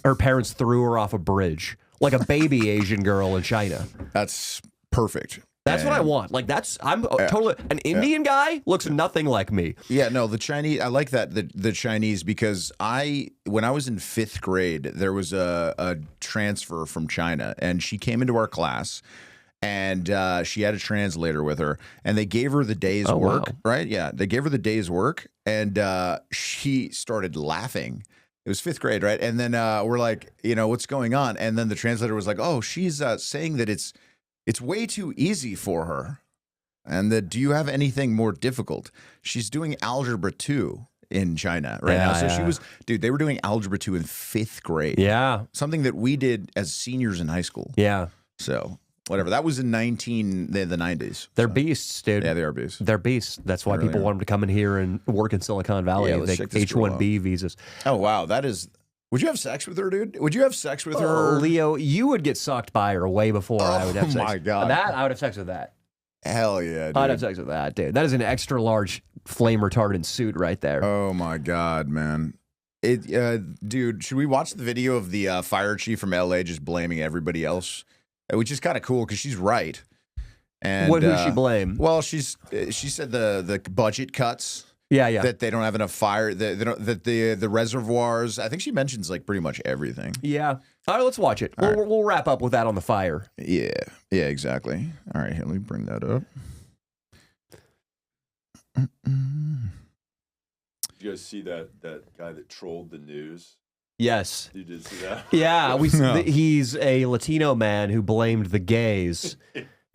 her parents threw her off a bridge. Like a baby Asian girl in China. That's perfect. That's what I want. Like, I'm totally... An Indian guy looks nothing like me. Yeah, no, the Chinese... I like that, the Chinese, because when I was in 5th grade, there was a transfer from China, and she came into our class... And she had a translator with her, and they gave her the day's work, right? Yeah, they gave her the day's work, and she started laughing. It was 5th grade, right? And then we're like, what's going on? And then the translator was like, oh, she's saying that it's way too easy for her, and that, do you have anything more difficult? She's doing Algebra 2 in China right now. So she was, dude, they were doing Algebra 2 in 5th grade. Yeah. Something that we did as seniors in high school. Yeah. So... whatever. That was in the 90s. They're beasts, dude. Yeah, they are beasts. They're beasts. That's why people want them to come in here and work in Silicon Valley. Yeah, they H-1B visas. Oh, wow. That is... Would you have sex with her, dude? Would you have sex with her? Leo, you would get sucked by her way before I would have sex. Oh, my God. I would have sex with that. Hell yeah, dude. I'd have sex with that, dude. That is an extra large flame retardant suit right there. Oh, my God, man. Dude, should we watch the video of the fire chief from LA just blaming everybody else? Which is kind of cool because she's right. And what does she blame? Well, she said the budget cuts. Yeah. That they don't have enough fire. That the reservoirs. I think she mentions like pretty much everything. Yeah. All right, let's watch it. We'll wrap up with that on the fire. Yeah. Yeah. Exactly. All right. Here, let me bring that up. Did you guys see that guy that trolled the news? Yes. You did see that? Yeah, he's a Latino man who blamed the gays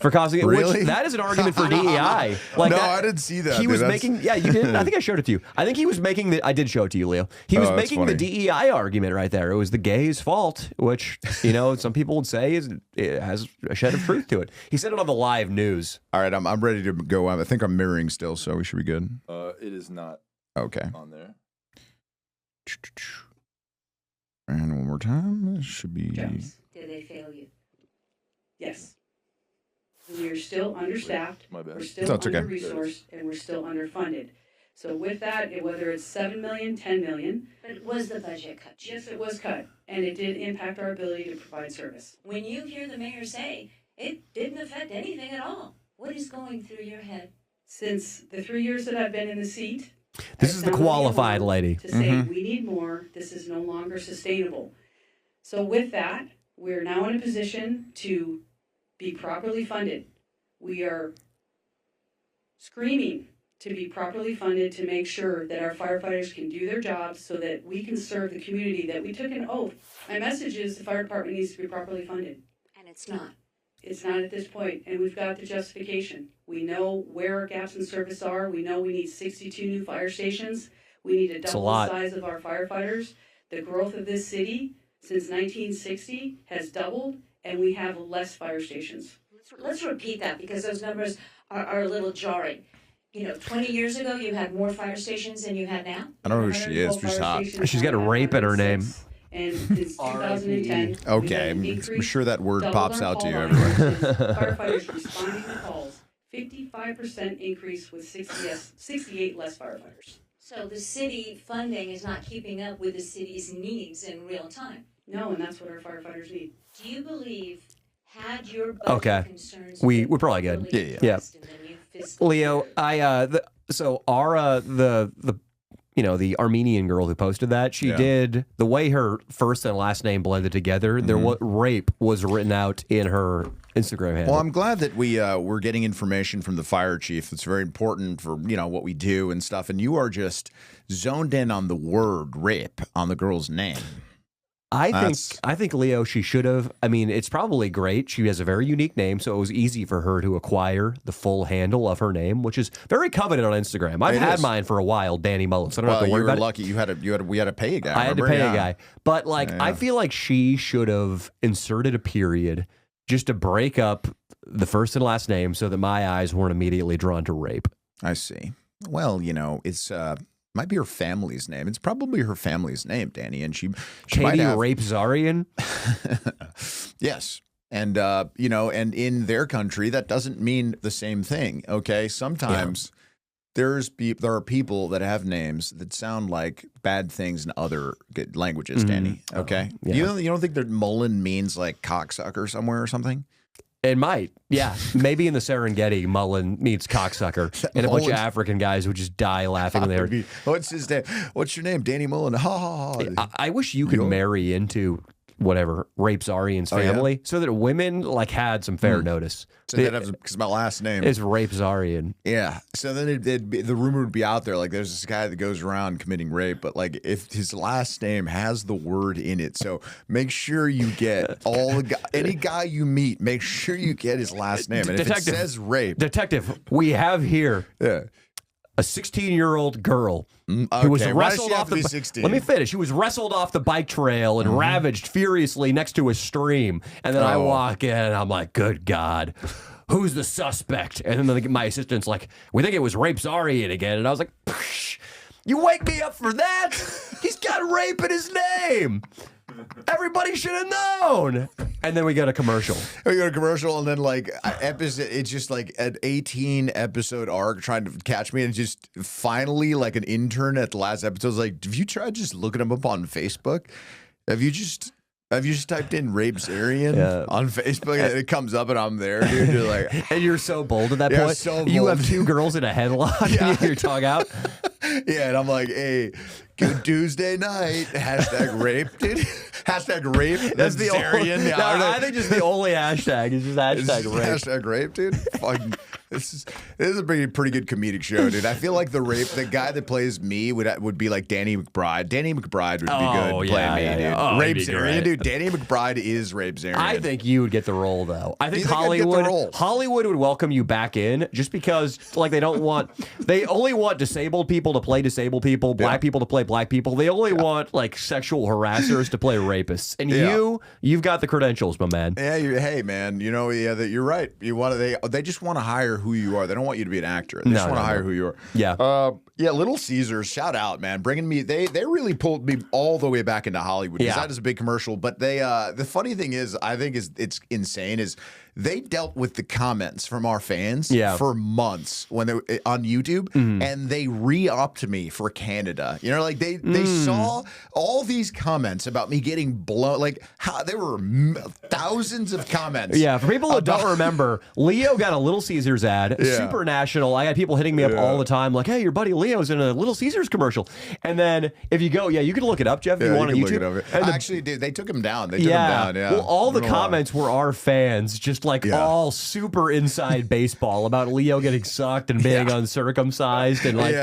for causing it. Really? Which, that is an argument for DEI. Like no, I didn't see that. He was making... Yeah, you did. I think I showed it to you. I think he was making I did show it to you, Leo. He was making the DEI argument right there. It was the gays' fault, which, some people would say it has a shed of truth to it. He said it on the live news. All right, I'm ready to go. I think I'm mirroring still, so we should be good. It is not on there. And one more time. This should be... Did they fail you? Yes. We're still understaffed. My bad. We're still under-resourced, and we're still underfunded. So with that, whether it's $7 million, $10 million... But was the budget cut? Yes, it was cut, and it did impact our ability to provide service. When you hear the mayor say, it didn't affect anything at all, what is going through your head? Since the 3 years that I've been in the seat... This is the qualified lady. To say, we need more, this is no longer sustainable. So with that, we're now in a position to be properly funded. We are screaming to be properly funded to make sure that our firefighters can do their jobs so that we can serve the community that we took an oath. My message is the fire department needs to be properly funded. And it's not. It's not at this point, and we've got the justification. We know where our gaps in service are. We know we need 62 new fire stations. We need to double the size of our firefighters. The growth of this city since 1960 has doubled, and we have less fire stations. Let's repeat that because those numbers are a little jarring. 20 years ago, you had more fire stations than you had now? I don't know who she is. She's hot. She's got a rape in her name. And since 2010, okay, I'm sure that word pops out to you everywhere. Firefighters responding to calls, 55% increase with 68 less firefighters. So the city funding is not keeping up with the city's needs in real time? No, and that's what our firefighters need. Do you believe, had your budget concerns... We're probably good. Yeah. Leo, the Armenian girl who posted that, she did the way her first and last name blended together. Rape was written out in her Instagram handle. Well, I'm glad that we're getting information from the fire chief. It's very important for what we do and stuff. And you are just zoned in on the word rape on the girl's name. I think Leo, she should have. I mean, it's probably great. She has a very unique name, so it was easy for her to acquire the full handle of her name, which is very coveted on Instagram. I've had mine for a while, Dannymullen, so I don't have to worry about it. Lucky we had to pay a guy. I had to pay a guy, but I feel like she should have inserted a period just to break up the first and last name, so that my eyes weren't immediately drawn to rape. I see. Well, it's. Might be her family's name. It's probably her family's name, Danny, and she Katie might have... Rape Zarian. Yes, and and in their country that doesn't mean the same thing. Okay, sometimes there are people that have names that sound like bad things in other languages, Danny. Okay, you don't think that mullen means like cocksucker somewhere or something? It might, yeah. Maybe in the Serengeti, mullen means cocksucker, and a bunch of African guys would just die laughing when they heard. What's his name? What's your name? Danny Mullen. Ha ha ha. I wish you could marry into whatever Rape Zarian's family, so that women had some fair notice. So because my last name is Rape Zarian. Yeah. So then the rumor would be out there there's this guy that goes around committing rape, but if his last name has the word in it, so make sure you get any guy you meet, make sure you get his last name, and if it says rape, detective, we have here a 16-year-old girl who was wrestled off the 16? Let me finish. She was wrestled off the bike trail and ravaged furiously next to a stream. And then I walk in and I'm like, good God, who's the suspect? And then my assistant's like, we think it was Rape Zarian again. And I was like, you wake me up for that? He's got rape in his name. Everybody should have known. And then we go to commercial. We go to commercial, and then it's just like an 18-episode arc trying to catch me, and just finally an intern at the last episode was like, have you tried just looking him up on Facebook? Have you just typed in Rape Zarian on Facebook, and it comes up, and I'm there, dude. You're like, and you're so bold at that point. So bold. You have two girls in a headlock, and your tongue out. Yeah, and I'm like, hey, good Tuesday night. Hashtag rape, dude. Hashtag rape. That's the Zarian. I think just the only hashtag is just hashtag rape. Hashtag rape, dude. Fucking, this is a pretty good comedic show, dude. I feel like the guy that plays me would be like Danny McBride. Danny McBride would be good playing me, dude. Oh, Rape Zarian, dude. Danny McBride is Rape Zarian. I think you would get the role, though. I think Hollywood would welcome you back in, just because they only want disabled people to play disabled people, black people to play black people. They only want sexual harassers to play rapists, and you've got the credentials, my man. Yeah, hey man, you're right. They just want to hire who you are. They don't want you to be an actor. They just want to hire who you are. Yeah. Yeah, Little Caesars, shout out, man. Bringing me, they really pulled me all the way back into Hollywood, because that is a big commercial. But the funny thing is, I think it's insane, is they dealt with the comments from our fans for months when they on YouTube, and they re-upped me for Canada. They saw all these comments about me getting blown. There were thousands of comments. Yeah, for people who don't remember, Leo got a Little Caesars ad bad. Yeah. Super national. I got people hitting me up all the time like, hey, your buddy Leo's in a Little Caesars commercial. And then if you go, you can look it up, Jeff, if you want on YouTube. Look it up. Actually, they took him down. They took him down, Well, all the comments were our fans, just like all super inside baseball about Leo getting sucked and being uncircumcised and like,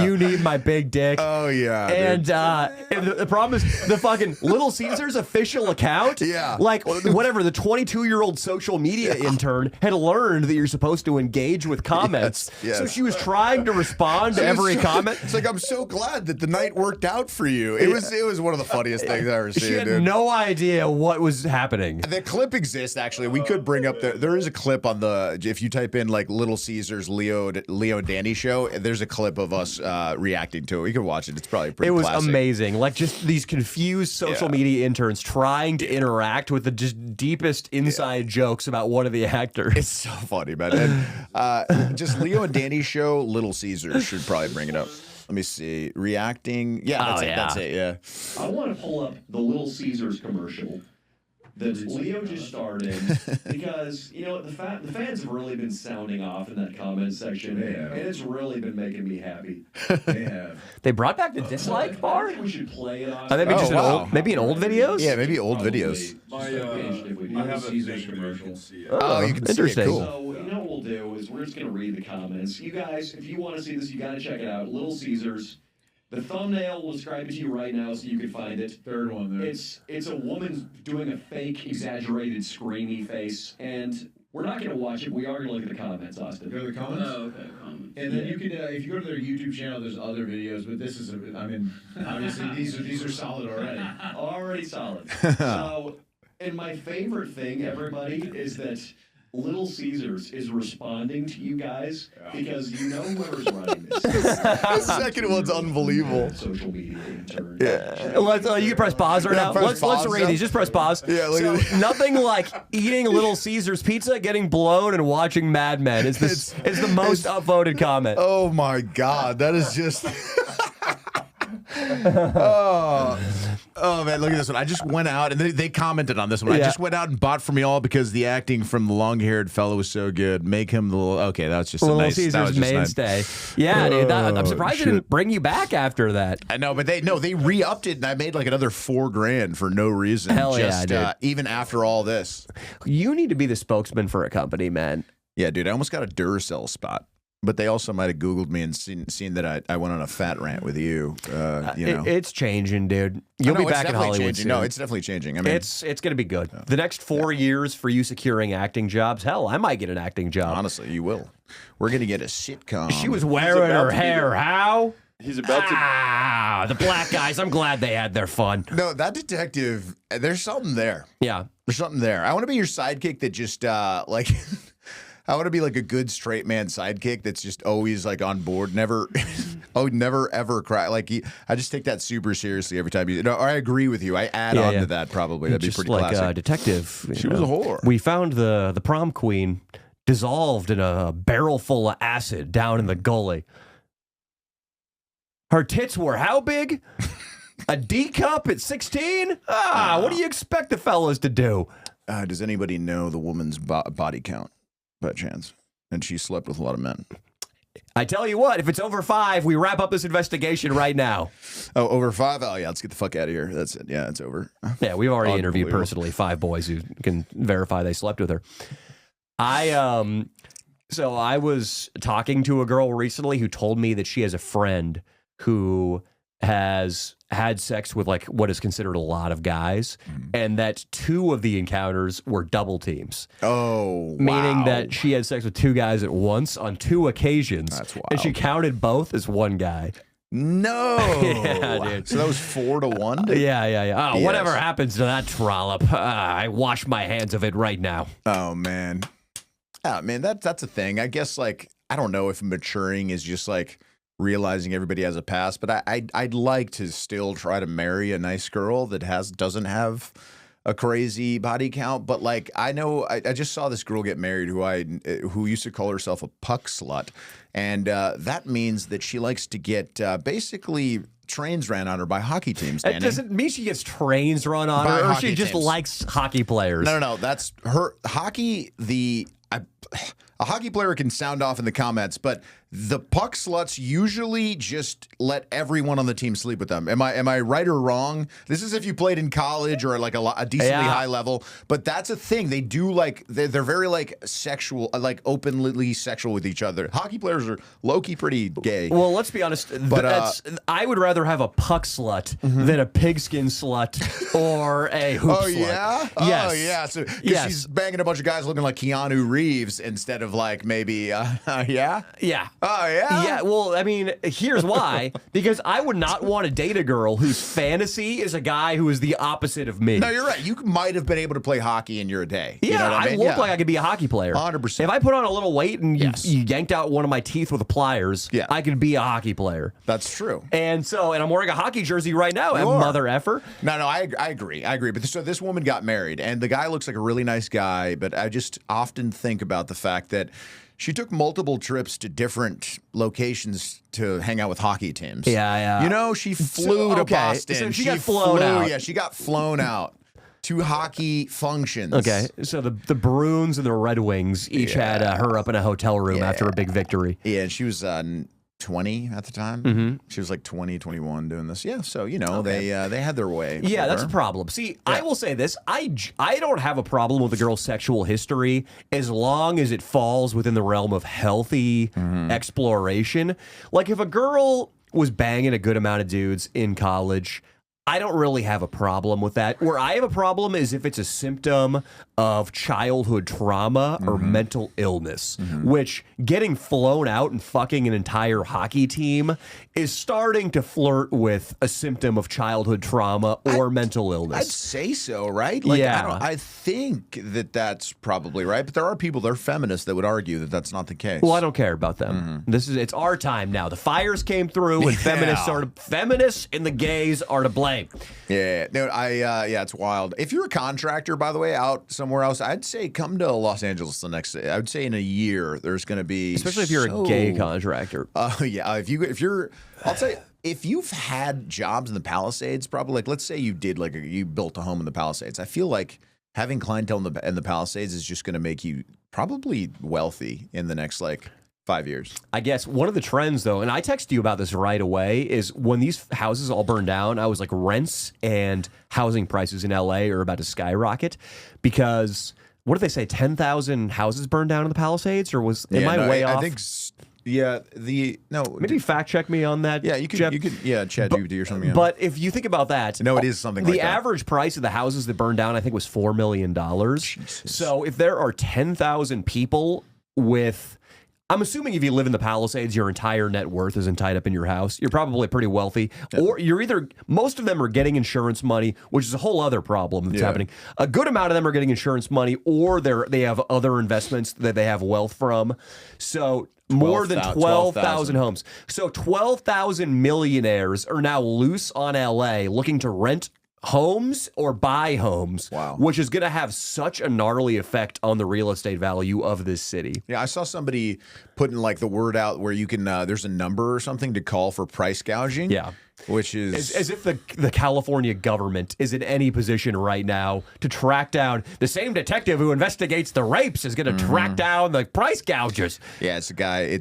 you need my big dick. Oh, yeah. And the problem is the fucking Little Caesars official account, like whatever, the 22-year-old social media intern had learned that you're supposed to engage with comments. So she was trying to respond to every comment. It's like, I'm so glad that the night worked out for you. It was one of the funniest things I've ever seen. She had no idea what was happening. The clip exists, actually. We could bring up there is a clip on if you type in like Little Caesars Leo and Danny show, there's a clip of us reacting to it. We could watch it. It's probably pretty classic. Amazing. Like just these confused social media interns trying to interact with the just deepest inside jokes about one of the actors. It's so funny, man. And, just Leo and Danny show, Little Caesars should probably bring it up. Let me see. Reacting. Yeah, that's it. Yeah. I want to pull up the Little Caesars commercial that Leo just starred in because, the fans have really been sounding off in that comment section, and it's really been making me happy. They have. They brought back the dislike bar? I think we should play it on. Maybe maybe in old videos? Yeah, maybe old videos. I have a Caesars commercial. You can see it. Cool. So, what we'll do is we're just going to read the comments. You guys, if you want to see this, you got to check it out. Little Caesars. The thumbnail will describe it to you right now so you can find it. Third one there. It's a woman doing a fake, exaggerated, screamy face, and we're not going to watch it. We are going to look at the comments, Austin. Go to the comments? Oh, okay, comments. And then you can, if you go to their YouTube channel, there's other videos, but this is, obviously these are solid already. Already solid. So, and my favorite thing, everybody, is that Little Caesars is responding to you guys because whoever's running this. The second one's unbelievable. Social media intern. Let's, you can press pause right now. Let's read these. Just press pause. Yeah, look nothing like eating Little Caesars pizza, getting blown, and watching Mad Men. It's the most upvoted comment. Oh my God, that is just. Oh man, look at this one. I just went out and they commented on this one. I just went out and bought from y'all because the acting from the long-haired fellow was so good. Make him the little. Okay, that's just a nice. Little Caesars mainstay. Nice. Yeah, dude. I'm surprised they didn't bring you back after that. I know, but they re-upped it and I made like another $4,000 for no reason. Hell yeah, dude. Even after all this, you need to be the spokesman for a company, man. Yeah, dude. I almost got a Duracell spot. But they also might have Googled me and seen that I went on a fat rant with you. It's changing, dude. You'll be back in Hollywood soon. No, it's definitely changing. I mean, it's going to be good. The next 4 years for you securing acting jobs. Hell, I might get an acting job. Honestly, you will. We're going to get a sitcom. She was wearing her hair. How? He's about to. The black guys. I'm glad they had their fun. No, that detective. There's something there. Yeah, there's something there. I want to be your sidekick that just like. I want to be like a good straight man sidekick that's just always like on board, never ever cry. Like I just take that super seriously every time you. No, I agree with you. I add on to that probably. That'd just be pretty like classic. Detective. She was a whore. We found the prom queen dissolved in a barrel full of acid down in the gully. Her tits were how big? A D cup at 16? What do you expect the fellas to do? Does anybody know the woman's body count? By chance, and she slept with a lot of men. I tell you what, if it's over 5, we wrap up this investigation right now. Oh, over 5? Oh yeah, let's get the fuck out of here. That's it. Yeah, it's over. Yeah, we've already interviewed personally 5 boys who can verify they slept with her. So I was talking to a girl recently who told me that she has a friend who has had sex with like what is considered a lot of guys, and that 2 of the encounters were double teams. Oh, meaning that she had sex with 2 guys at once on 2 occasions. That's wild. And she counted both as one guy. No. Yeah, dude. So that was 4-1? Yeah. Oh, yes. Whatever happens to that trollop, I wash my hands of it right now. Oh, man. Oh, man, that's a thing. I guess, like, I don't know if maturing is just like realizing everybody has a past, but I'd like to still try to marry a nice girl that doesn't have a crazy body count. But like I know I just saw this girl get married who used to call herself a puck slut, and that means that she likes to get basically trains ran on her by hockey teams. Danny. It doesn't mean she gets trains run on her, or she just likes hockey players. No, that's her hockey. a hockey player can sound off in the comments, but the puck sluts usually just let everyone on the team sleep with them. Am I right or wrong? This is if you played in college or like a decently high level, but that's a thing. They do like they're very like sexual, like openly sexual with each other. Hockey players are low-key pretty gay. Well, let's be honest. But I would rather have a puck slut than a pigskin slut or a hoop slut. Yeah? Yes. Oh, yeah. So she's banging a bunch of guys looking like Keanu Reeves instead of like maybe, yeah? Yeah. Oh, yeah? Yeah, well, I mean, here's why. Because I would not want to date a girl whose fantasy is a guy who is the opposite of me. No, you're right. You might have been able to play hockey in your day. Yeah, you know what I mean? look like I could be a hockey player. 100%. If I put on a little weight and you yanked out one of my teeth with pliers, I could be a hockey player. That's true. And I'm wearing a hockey jersey right now, mother effer. No, I agree. But so this woman got married, and the guy looks like a really nice guy, but I just often think about the fact that she took multiple trips to different locations to hang out with hockey teams. Yeah. You know, she flew to Boston. So she got flown out. Yeah, she got flown out to hockey functions. Okay, so the Bruins and the Red Wings each had her up in a hotel room after a big victory. Yeah, and she was 20 at the time. She was like 20, 21 doing this. Yeah, so, you know, they had their way. Yeah, that's a problem. See, I will say this. I don't have a problem with a girl's sexual history as long as it falls within the realm of healthy exploration. Like, if a girl was banging a good amount of dudes in college, I don't really have a problem with that. Where I have a problem is if it's a symptom of childhood trauma or mental illness, which getting flown out and fucking an entire hockey team is starting to flirt with a symptom of childhood trauma or mental illness. I'd say so, right? Like, I think that that's probably right, but there are people, they're feminists, that would argue that that's not the case. Well, I don't care about them. It's our time now. The fires came through, and feminists and the gays are to blame. Yeah, no, it's wild. If you're a contractor, by the way, out somewhere else, I'd say come to Los Angeles the next day. I would say in a year there's going to be, especially if you're a gay contractor. I'll tell you, if you've had jobs in the Palisades, probably like let's say you did you built a home in the Palisades. I feel like having clientele in the Palisades is just going to make you probably wealthy in the next 5 years. I guess one of the trends, though, and I texted you about this right away, is when these houses all burned down, I was like, rents and housing prices in LA are about to skyrocket because, what did they say, 10,000 houses burned down in the Palisades? Or am I way off? I think, maybe fact check me on that. Yeah, you could, Jeff. ChatGPT or something. But if you think about that, no, it is something like that. The average price of the houses that burned down, I think, was $4 million. Jesus. So if there are 10,000 people with, I'm assuming if you live in the Palisades, your entire net worth isn't tied up in your house. You're probably pretty wealthy. Or most of them are getting insurance money, which is a whole other problem that's happening. A good amount of them are getting insurance money, or they have other investments that they have wealth from. So more than 12,000 homes. So 12,000 millionaires are now loose on LA looking to rent homes or buy homes, which is going to have such a gnarly effect on the real estate value of this city. Yeah, I saw somebody putting the word out where you can, there's a number or something to call for price gouging. Yeah. Which is as if the California government is in any position right now to track down the same detective who investigates the rapes is going to track down the price gougers. Yeah, it's a guy.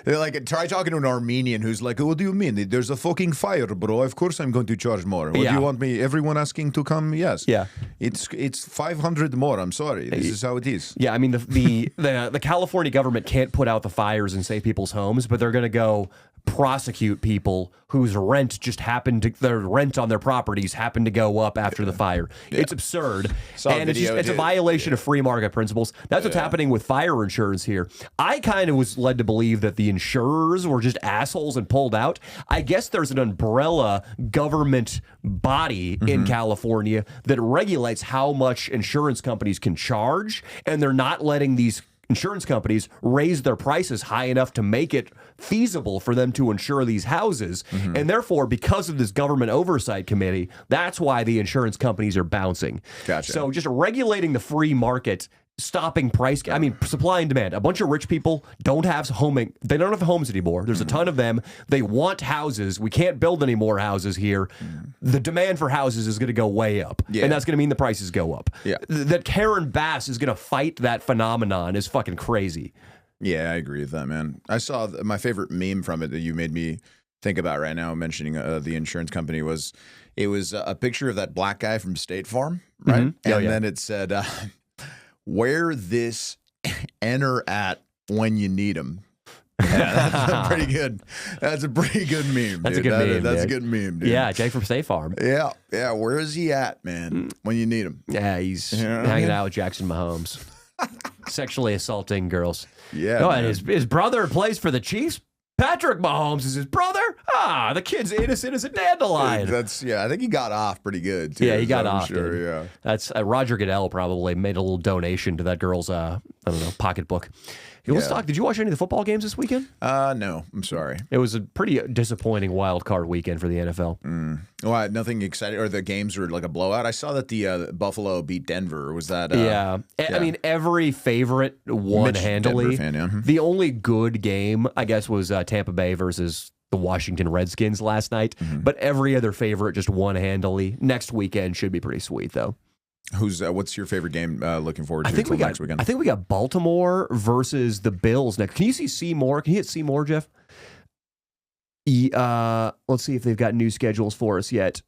They're like, try talking to an Armenian who's like, what do you mean? There's a fucking fire, bro. Of course I'm going to charge more. What do you want me? Everyone asking to come? Yes. Yeah. It's 500 more. I'm sorry. This is how it is. Yeah, I mean the California government can't put out the fires and save people's homes, but they're going to go prosecute people whose their rent on their properties happened to go up after the fire. Yeah. It's absurd. And it's a violation of free market principles. That's what's happening with fire insurance here. I kind of was led to believe that the insurers were just assholes and pulled out. I guess there's an umbrella government body in California that regulates how much insurance companies can charge, and they're not letting these insurance companies raise their prices high enough to make it feasible for them to insure these houses. And therefore, because of this government oversight committee, that's why the insurance companies are bouncing. Gotcha. So just regulating the free market stopping price. I mean, supply and demand. A bunch of rich people don't have homing. They don't have homes anymore. There's a ton of them. They want houses. We can't build any more houses here. The demand for houses is going to go way up, and that's going to mean the prices go up. That Karen Bass is going to fight that phenomenon is fucking crazy. Yeah, I agree with that, man. I saw my favorite meme from it that you made me think about right now, mentioning the insurance company, was it was a picture of that black guy from State Farm, right? And then it said, where this enter at when you need them. Yeah, that's pretty good. That's a pretty good meme. That's dude. a good meme. That's a good meme, dude. Yeah, Jake from State Farm. Yeah. Where is he at, man? When you need him? Yeah, he's hanging out with Jackson Mahomes, sexually assaulting girls. Yeah. Oh, and his brother plays for the Chiefs. Patrick Mahomes is his brother. The kid's innocent as a dandelion. I think he got off pretty good, too. Yeah, he got off. Sure, dude. yeah. That's Roger Goodell probably made a little donation to that girl's, pocketbook. Let's talk. Did you watch any of the football games this weekend? No, I'm sorry. It was a pretty disappointing wild card weekend for the NFL. Well, nothing exciting, or the games were like a blowout. I saw that the Buffalo beat Denver. Was that? I mean, every favorite won Mitch handily. Denver fan, The only good game, I guess, was Tampa Bay versus the Washington Redskins last night. But every other favorite just won handily. Next weekend should be pretty sweet, though. What's your favorite game looking forward to? I think we got Baltimore versus the Bills next. Can you see Seymour? Can you hit Seymour, Jeff? Let's see if they've got new schedules for us yet.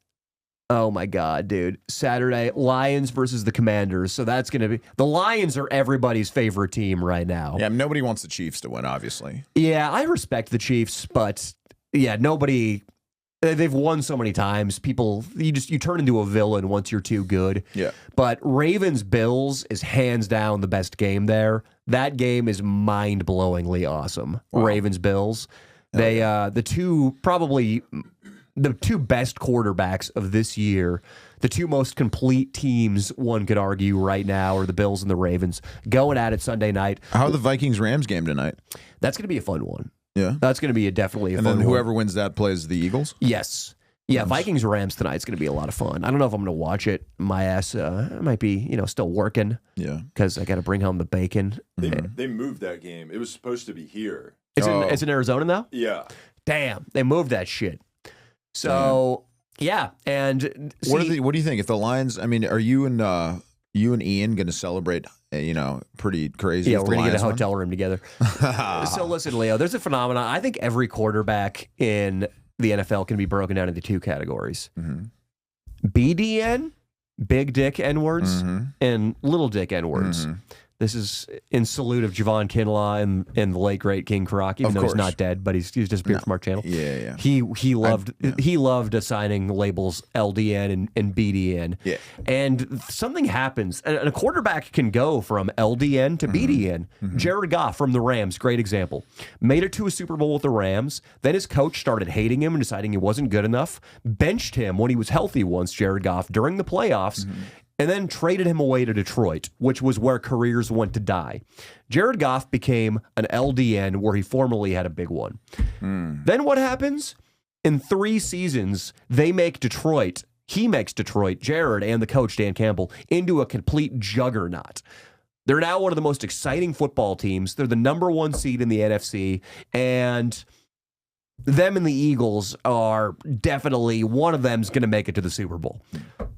Oh my God, dude. Saturday, Lions versus the Commanders. So that's going to be, the Lions are everybody's favorite team right now. Yeah, nobody wants the Chiefs to win, obviously. Yeah, I respect the Chiefs, but yeah, nobody. They've won so many times. People, you turn into a villain once you're too good. Yeah. But Ravens-Bills is hands down the best game there. That game is mind-blowingly awesome. Wow. Ravens-Bills. They the two best quarterbacks of this year, the two most complete teams, one could argue right now, are the Bills and the Ravens going at it Sunday night. How are the Vikings-Rams game tonight? That's going to be a fun one. Yeah, that's going to be definitely a fun one. And then whoever wins that plays the Eagles? Yes. Yeah, Vikings-Rams tonight's going to be a lot of fun. I don't know if I'm going to watch it. My ass might be, still working. Yeah. Because I got to bring home the bacon. They moved that game. It was supposed to be here. It's in Arizona now? Yeah. Damn, they moved that shit. So, yeah. And what do you think? If the Lions, I mean, are you and Ian going to celebrate, pretty crazy? Yeah, we're going to get a hotel room together. So listen, Leo, there's a phenomenon. I think every quarterback in the NFL can be broken down into two categories. BDN, big dick N-words, and little dick N-words. This is in salute of Javon Kinlaw and the late great King Croc, even though he's not dead, but he's disappeared from our channel. Yeah. He loved assigning labels LDN and BDN. Yeah. And something happens, and a quarterback can go from LDN to BDN. Jared Goff from the Rams, great example, made it to a Super Bowl with the Rams. Then his coach started hating him and deciding he wasn't good enough. Benched him when he was healthy once, Jared Goff, during the playoffs. And then traded him away to Detroit, which was where careers went to die. Jared Goff became an LDN where he formerly had a big one. Then what happens? In 3 seasons, he makes Detroit, Jared and the coach, Dan Campbell, into a complete juggernaut. They're now one of the most exciting football teams. They're the #1 seed in the NFC, and them and the Eagles are definitely, one of them's going to make it to the Super Bowl.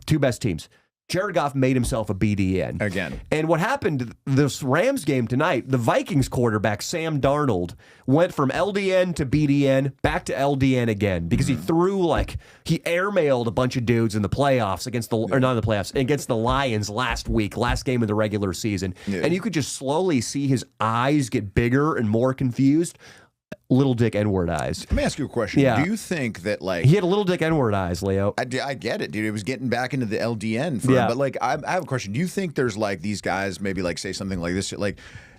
2 best teams. Jared Goff made himself a BDN. Again. And what happened this Rams game tonight, the Vikings quarterback, Sam Darnold, went from LDN to BDN, back to LDN again, because he he airmailed a bunch of dudes in the playoffs against the Lions last game of the regular season. Yeah. And you could just slowly see his eyes get bigger and more confused. Little dick N-word eyes. Let me ask you a question. Yeah. Do you think that he had a little dick N-word eyes, Leo? I get it, dude. It was getting back into the LDN for him. But I have a question. Do you think there's these guys maybe say something like this,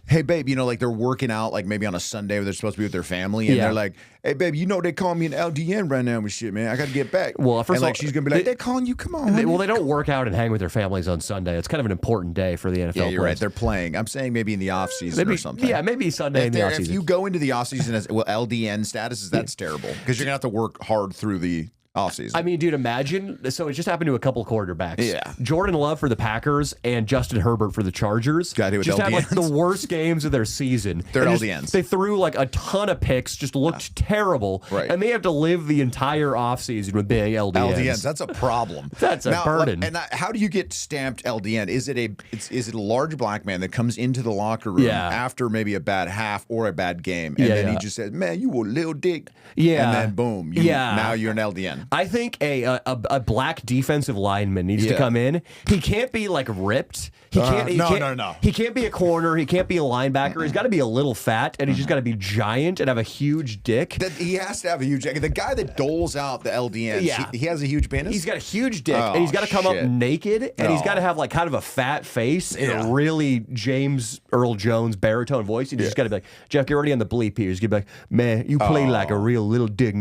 hey, babe, they're working out maybe on a Sunday where they're supposed to be with their family, and they're like, hey, babe, they call me an LDN right now with shit, man. I got to get back. Well, first of all, she's going to be like, they're calling you, come on. They don't work out and hang with their families on Sunday. It's kind of an important day for the NFL Yeah, you're players. Right. They're playing. I'm saying maybe in the offseason or something. Yeah, maybe Sunday in the offseason. If you go into the offseason as LDN status, that's terrible because you're going to have to work hard through the offseason. I mean, dude, imagine. So it just happened to a couple quarterbacks. Yeah. Jordan Love for the Packers and Justin Herbert for the Chargers. Got to with just LDNs. had like the worst games of their season. They're And LDNs. They threw like a ton of picks, just looked terrible. Right. And they have to live the entire offseason with being LDNs. LDNs, that's a problem. That's a burden. And how do you get stamped LDN? Is it a large black man that comes into the locker room after maybe a bad half or a bad game, and then he just says, "Man, you a little dick." Yeah. And then boom, now you're an LDN. I think a black defensive lineman needs to come in. He can't be like ripped. He can't. No. He can't be a corner. He can't be a linebacker. He's got to be a little fat, and he's just got to be giant and have a huge dick. He has to have a huge dick. The guy that doles out the LDNs, he has a huge penis. He's got a huge dick, and he's got to come up naked, and he's got to have like kind of a fat face and a really James Earl Jones baritone voice. And you just got to be like, Jeff, you're already on the bleep here. He's gonna be like, man, you play like a real little dick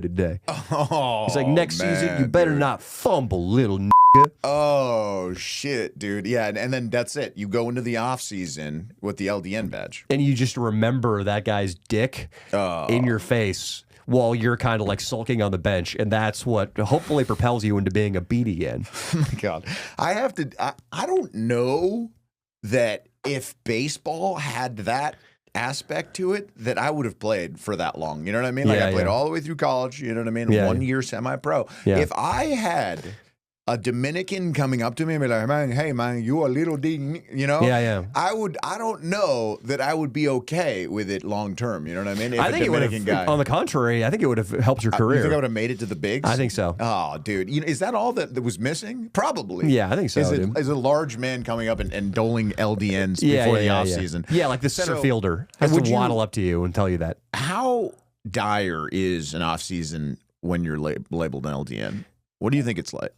today. He's like, next season, you better not fumble, little Oh, shit, dude. Yeah, and then that's it. You go into the offseason with the LDN badge. And you just remember that guy's dick in your face while you're kind of like sulking on the bench. And that's what hopefully propels you into being a BDN. Oh, my God. I don't know that if baseball had that aspect to it, that I would have played for that long. You know what I mean? Like I played all the way through college. You know what I mean? 1 year semi-pro. Yeah. If I had a Dominican coming up to me and be like, man, hey, man, you a little D, you know? Yeah. I don't know that I would be okay with it long term. You know what I mean? If I think it would have, on the contrary, I think it would have helped your career. You think I would have made it to the bigs? I think so. Oh, dude. Is that all that was missing? Probably. Yeah, I think so. Is a large man coming up and doling LDNs before the offseason? Yeah, like the center fielder has to waddle up to you and tell you that. How dire is an offseason when you're labeled an LDN? What do you think it's like?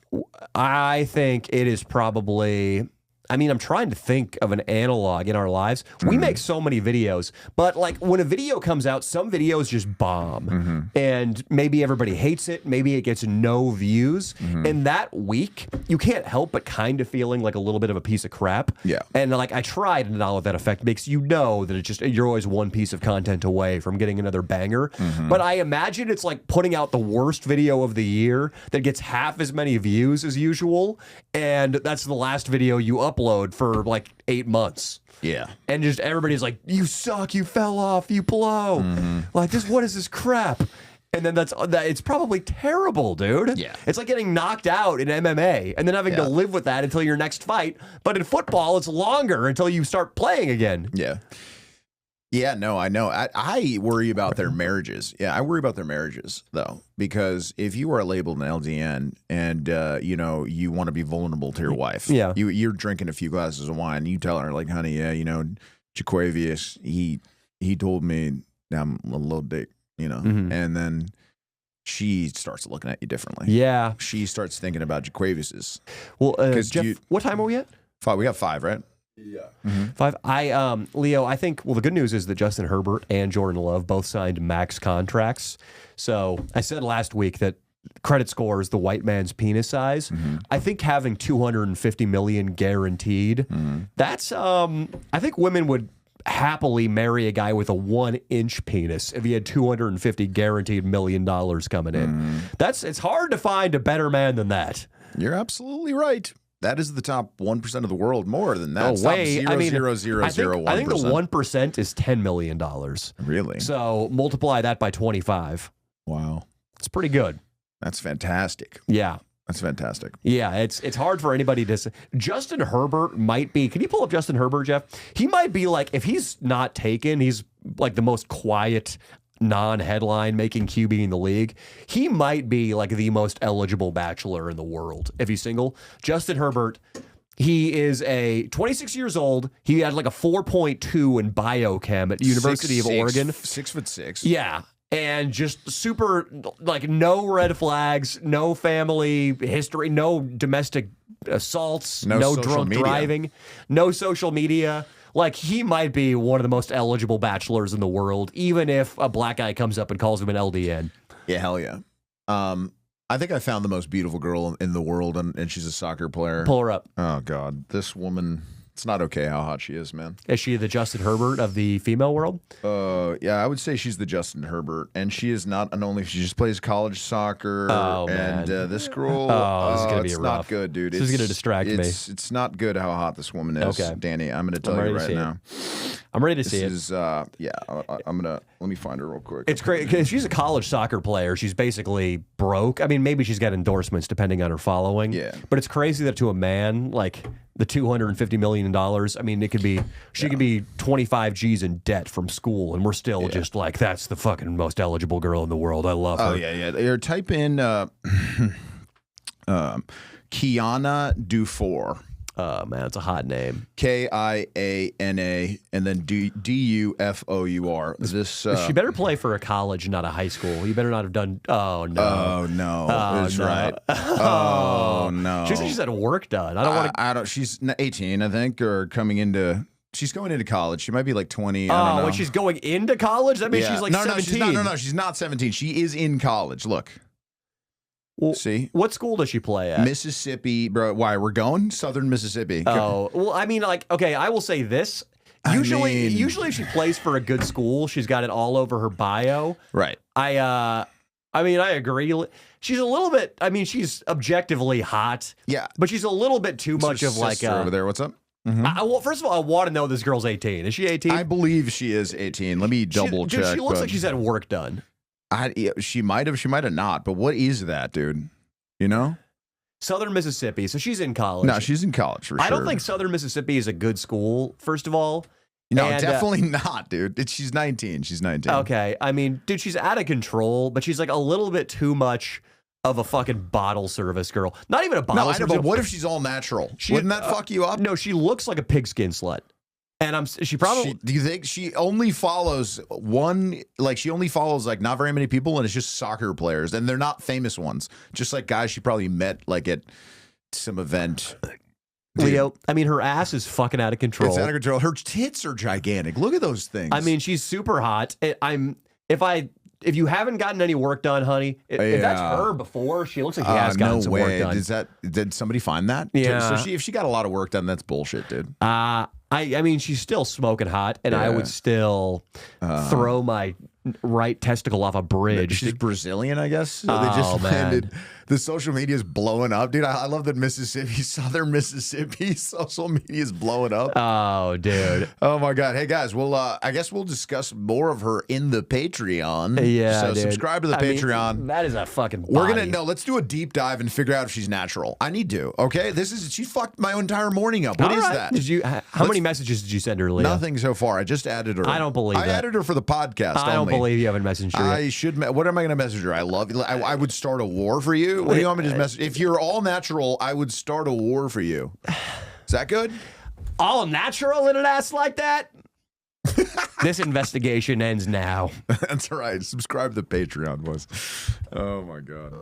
I think it is probably, I mean, I'm trying to think of an analog in our lives. We make so many videos, but like when a video comes out, some videos just bomb. And maybe everybody hates it. Maybe it gets no views. And that week, you can't help but kind of feeling like a little bit of a piece of crap. Yeah. And like I tried and all of that effect makes you know that you're always one piece of content away from getting another banger. But I imagine it's like putting out the worst video of the year that gets half as many views as usual. And that's the last video you upload for like 8 months. Yeah. And just everybody's like, you suck, you fell off, you blow. Like what is this crap? And then it's probably terrible, dude. Yeah. It's like getting knocked out in MMA and then having to live with that until your next fight. But in football, it's longer until you start playing again. Yeah. Yeah, no, I know. I worry about their marriages. Yeah, I worry about their marriages, though, because if you are labeled an LDN and, you want to be vulnerable to your wife, you're drinking a few glasses of wine, you tell her, like, honey, Jaquavius, he told me I'm a little dick, and then she starts looking at you differently. Yeah. She starts thinking about Jaquavius's. Well, Jeff, what time are we at? 5. We got 5, right? Yeah. 5. Leo, I think, the good news is that Justin Herbert and Jordan Love both signed max contracts. So I said last week that credit score is the white man's penis size. I think having $250 million guaranteed, that's, I think women would happily marry a guy with a 1-inch penis if he had $250 guaranteed $1 million coming in. It's hard to find a better man than that. You're absolutely right. That is the top 1% of the world. More than that. Oh, way. I mean, 0.00001%. I think the 1% is $10 million. Really? So multiply that by 25. Wow. It's pretty good. That's fantastic. Yeah. That's fantastic. Yeah, it's hard for anybody to say. Justin Herbert might be. Can you pull up Justin Herbert, Jeff? He might be like, if he's not taken, he's like the most quiet, non-headline making QB in the league. He might be like the most eligible bachelor in the world if he's single. Justin Herbert, he is 26 years old. He had like a 4.2 in biochem at University of Oregon. 6'6". Yeah. And just super, like, no red flags, no family history, no domestic assaults, no drunk driving, no social media. Like, he might be one of the most eligible bachelors in the world, even if a black guy comes up and calls him an LDN. Yeah, hell yeah. I think I found the most beautiful girl in the world, and she's a soccer player. Pull her up. Oh, God. This woman, It's not okay how hot she is, man. Is she the Justin Herbert of the female world? Yeah, I would say she's the Justin Herbert, and she is not an only. She just plays college soccer. Oh, and this girl, this is gonna be it's rough. not good, dude. This is gonna distract me. It's not good how hot this woman is. Okay. Danny, I'm gonna tell you right now. I'm ready to see it. This is I'm gonna let me find her real quick. It's great because she's a college soccer player. She's basically broke. I mean, maybe she's got endorsements depending on her following. Yeah. But it's crazy that to a man, like the $250 million, I mean, it could be, she could be 25 G's in debt from school, and we're still just like, that's the fucking most eligible girl in the world. I love her. Oh, yeah. Or type in Kiana Dufour. Oh, man, it's a hot name. Kiana, and then Dufour. She better play for a college, not a high school. You better not have done. Oh no! Oh no! That's right. Oh no! She said she's had work done. I don't want to. I don't. She's 18, I think, or coming into. She's going into college. She might be like 20. I don't know. Wait, she's going into college? That means she's like 17. No, she's not 17. She is in college. Look. Well, see, what school does she play at? Mississippi, bro. Why we're going? Southern Mississippi. Oh, well, I mean, like, okay, I will say this. Usually, if she plays for a good school, she's got it all over her bio. Right. I mean, I agree. She's a little bit. I mean, she's objectively hot. Yeah, but she's a little bit too much of like over there. What's up? Well, first of all, I want to know this girl's 18. Is she 18? I believe she is 18. Let me double check. Dude, she looks like she's had work done. She might have not, but what is that, dude? You know? Southern Mississippi. So she's in college. No, she's in college for sure. I don't think Southern Mississippi is a good school, first of all. No, definitely not, dude. She's 19. She's 19. Okay. I mean, dude, she's out of control, but she's like a little bit too much of a fucking bottle service girl. Not even a bottle service. But what if she's all natural? Wouldn't that fuck you up? No, she looks like a pigskin slut. And she probably. Do you think she only follows she only follows like not very many people, and it's just soccer players, and they're not famous ones, just like guys she probably met like at some event. Dude. Leo, I mean, her ass is fucking out of control. It's out of control. Her tits are gigantic. Look at those things. I mean, she's super hot. If you haven't gotten any work done, honey, if that's her before, she looks like she has gotten some work done. Did somebody find that? Yeah. So if she got a lot of work done, that's bullshit, dude. I mean, she's still smoking hot, and I would still throw my right testicle off a bridge. She's Brazilian, I guess. So they just landed. The social media is blowing up, dude. I love that Southern Mississippi social media is blowing up. Oh, dude. Oh my God. Hey guys, well, I guess we'll discuss more of her in the Patreon. Yeah, so dude. subscribe to the Patreon. Mean, that is a fucking body. We're gonna let's do a deep dive and figure out if she's natural. I need to. Okay, she fucked my entire morning up. What is that? How many messages did you send her, Leo? Nothing so far. I just added her. I don't believe that. I added her for the podcast. I don't believe you haven't messaged her. I should. What am I going to message her? I love you. I would start a war for you. What do you want me to just message? If you're all natural, I would start a war for you. Is that good? All natural in an ass like that? This investigation ends now. That's right. Subscribe to the Patreon, boys. Oh my God.